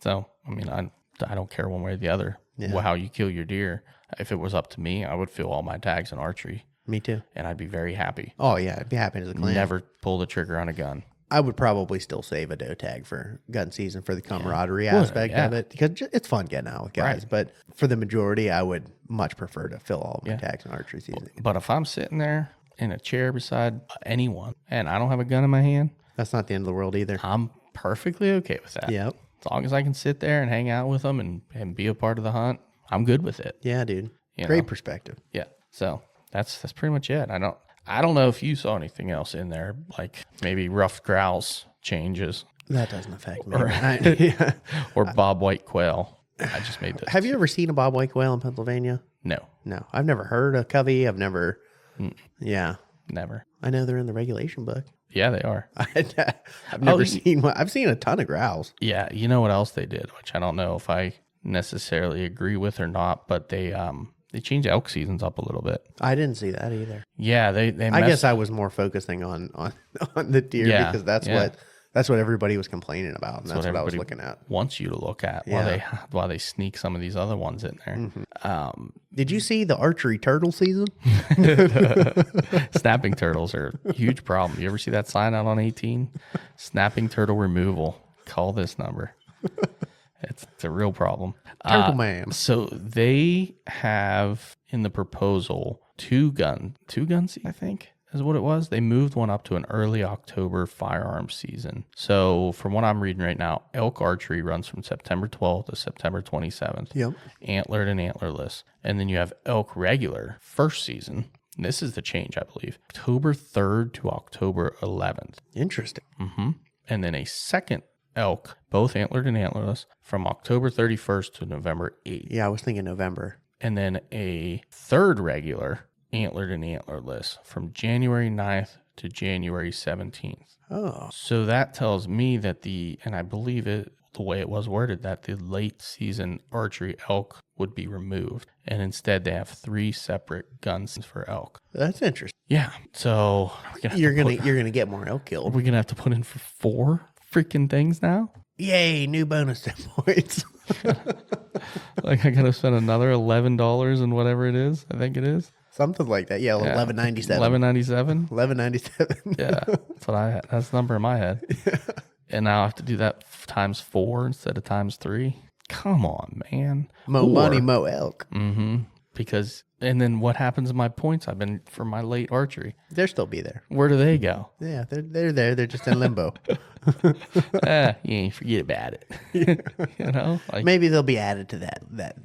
So, I mean, I don't care one way or the other Yeah. how you kill your deer. If it was up to me, I would fill all my tags in archery, Me too. and I'd be very happy. Oh yeah, I'd be happy as a clan. Never pull the trigger on a gun. I would probably still save a doe tag for gun season for the camaraderie Well, aspect yeah. of it because it's fun getting out with guys. Right. But for the majority, I would much prefer to fill all of my Yeah. tags in archery season. But if I'm sitting there in a chair beside anyone and I don't have a gun in my hand, That's not the end of the world either. I'm perfectly okay with that. Yep. As long as I can sit there and hang out with them and be a part of the hunt, I'm good with it. Yeah, dude. You Great know? perspective. Yeah. So that's pretty much it. I don't know if you saw anything else in there, like maybe rough grouse changes That doesn't affect me. Or- Yeah. or bob white quail. I just made those. Have you ever seen a bobwhite quail in Pennsylvania? No, No, I've never heard a covey. I've never. Yeah, never. I know they're in the regulation book. Yeah, they are. I've never you- seen one. I've seen a ton of grouse. Yeah, you know what else they did, which I don't know if I necessarily agree with or not, but they changed elk seasons up a little bit. I didn't see that either. Yeah, they I guess I was more focusing on the deer Yeah, because that's yeah. what everybody was complaining about, and that's what I was everybody looking at. wants you to look at while they sneak some of these other ones in there. Did you see the archery turtle season? Snapping turtles are a huge problem. You ever see that sign out on 18? Snapping turtle removal. Call this number. It's a real problem. Turtle man. So they have in the proposal two guns, I think is what it was. They moved one up to an early October firearms season. So from what I'm reading right now, elk archery runs from September 12th to September 27th. Yep. Antlered and antlerless. And then you have elk regular first season. And this is the change, I believe. October 3rd to October 11th. Interesting. And then a second elk, both antlered and antlerless, from October 31st to November 8th. Yeah, I was thinking November. And then a third regular, antlered and antlerless, from January 9th to January 17th. Oh, So that tells me that and I believe it, the way it was worded, that the late season archery elk would be removed. And instead they have 3 separate guns for elk. that's interesting. Yeah. So You're gonna get more elk killed. we're going to have to put in for 4 freaking things now? Yay! New bonus 10 points. Like I got to spend another $11 and whatever it is. I think it is. Something like that. Yeah, $11.97. $11.97. $11.97. Yeah, that's what I had. That's the number in my head. And now I have to do that times 4 instead of times 3. Come on, man. Mo Or- money, mo elk. Because, and then what happens to my points I've been for my late archery? They'll still be there. Where do they go? Yeah, they're there. They're just in limbo. You ain't forget about it. You know? Like, Maybe they'll be added to that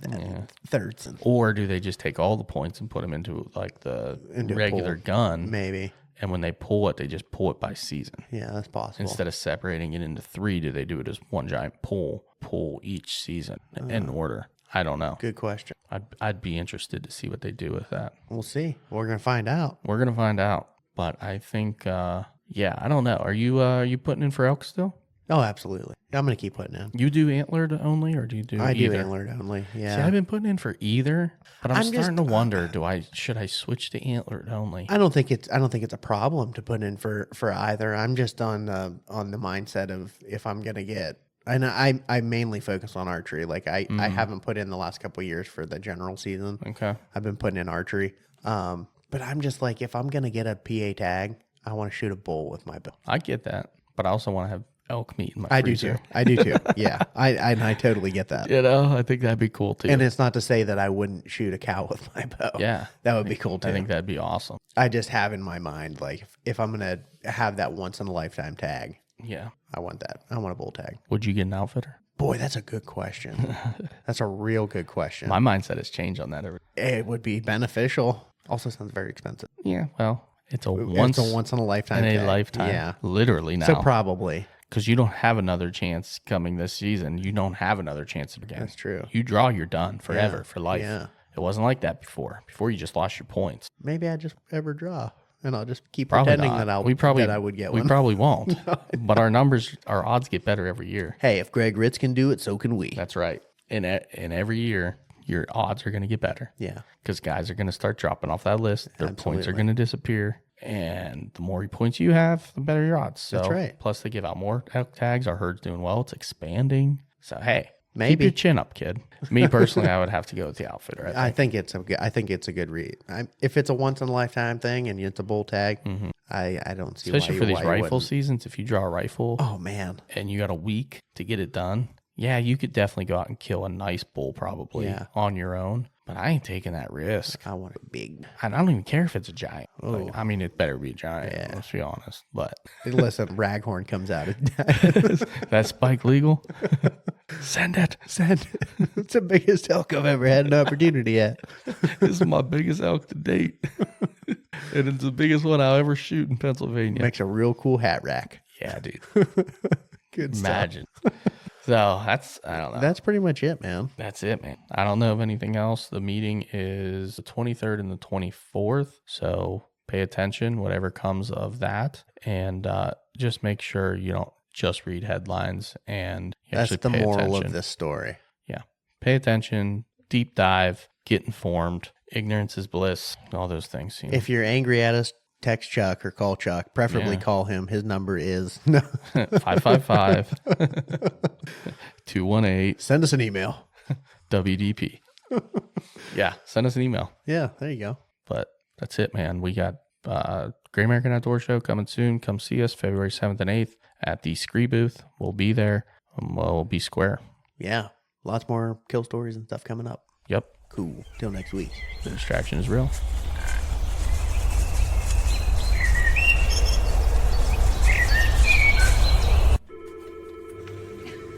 third season. or do they just take all the points and put them into like the Into a regular pool. gun? Maybe. And when they pull it, they just pull it by season. Yeah, that's possible. Instead of separating it into 3, do they do it as one giant pull each season in order? I don't know. Good question. I'd be interested to see what they do with that. We'll see. We're gonna find out. We're gonna find out. But I think, I don't know. Are you putting in for elk still? Oh, absolutely. I'm gonna keep putting in. You do antlered only, or do you do I do either? antlered only. Yeah. See, I've been putting in for either, but I'm I'm just- starting to wonder: should I switch to antlered only? I don't think it's a problem to put in for either. I'm just on the mindset of if I'm gonna get, and I mainly focus on archery. Like I haven't put in the last couple of years for the general season. Okay. I've been putting in archery. But I'm just like, if I'm gonna get a PA tag, I want to shoot a bull with my bow. I get that, but I also want to have elk meat in my I do freezer. too. I do too. Yeah. I totally get that. You know, I think that'd be cool too. And it's not to say that I wouldn't shoot a cow with my bow. yeah, That would be cool too. I think that'd be awesome. I just have in my mind, like, if I'm going to have that once in a lifetime tag, Yeah. I want that. I want a bull tag. Would you get an outfitter? Boy, that's a good question. That's a real good question. My mindset has changed on that. It would be beneficial. Also sounds very expensive. Yeah. Well, it's a It's a once in a lifetime in a tag. lifetime. Yeah. Literally now. So probably. Because you don't have another chance coming this season. You don't have another chance again. That's true. You draw, you're done forever Yeah. for life. Yeah. It wasn't like that before. Before you just lost your points. Maybe I just ever draw, and I'll just keep Probably pretending not. that I would get We one. probably won't. But our odds get better every year. Hey, if Greg Ritz can do it, so can we. That's right. And every year, your odds are going to get better. Yeah. Because guys are going to start dropping off that list. Their points are Absolutely. going to disappear. And the more points you have, the better your odds. So, That's right. Plus, they give out more elk tags. Our herd's doing well. It's expanding. So, hey, keep Maybe. your chin up, kid. Me personally, I would have to go with the outfitter. I think it's a good read. If it's a once in a lifetime thing and it's a bull tag, I don't see Especially why, for these why you rifle wouldn't. seasons. If you draw a rifle Oh man, and you got a week to get it done, yeah, you could definitely go out and kill a nice bull probably Yeah. on your own. But I ain't taking that risk. I want a big. And I don't even care if it's a giant. Like, I mean, it better be a giant. Let's be honest. But Listen, Raghorn comes out. that spike legal? Send it. Said it's the biggest elk I've ever had an opportunity at. This is my biggest elk to date. And it's the biggest one I'll ever shoot in Pennsylvania. Makes a real cool hat rack. Yeah, dude. Good stuff. Imagine. So I don't know. That's pretty much it, man. That's it, man. I don't know of anything else. The meeting is the 23rd and the 24th. So pay attention, whatever comes of that. And just make sure you don't just read headlines and you That's actually the pay moral attention. of this story. Yeah. Pay attention, deep dive, get informed. Ignorance is bliss, all those things. You know? If you're angry at us, text Chuck or call Chuck. Preferably Yeah. call him. His number is no. 555 218 Send us an email. WDP. Yeah, send us an email. Yeah, there you go. But that's it, man. We got Great American Outdoor Show coming soon. Come see us February 7th and 8th at the Scree booth. We'll be there. We'll be square. Yeah, lots more kill stories and stuff coming up. Yep. Cool. Till next week. The distraction is real.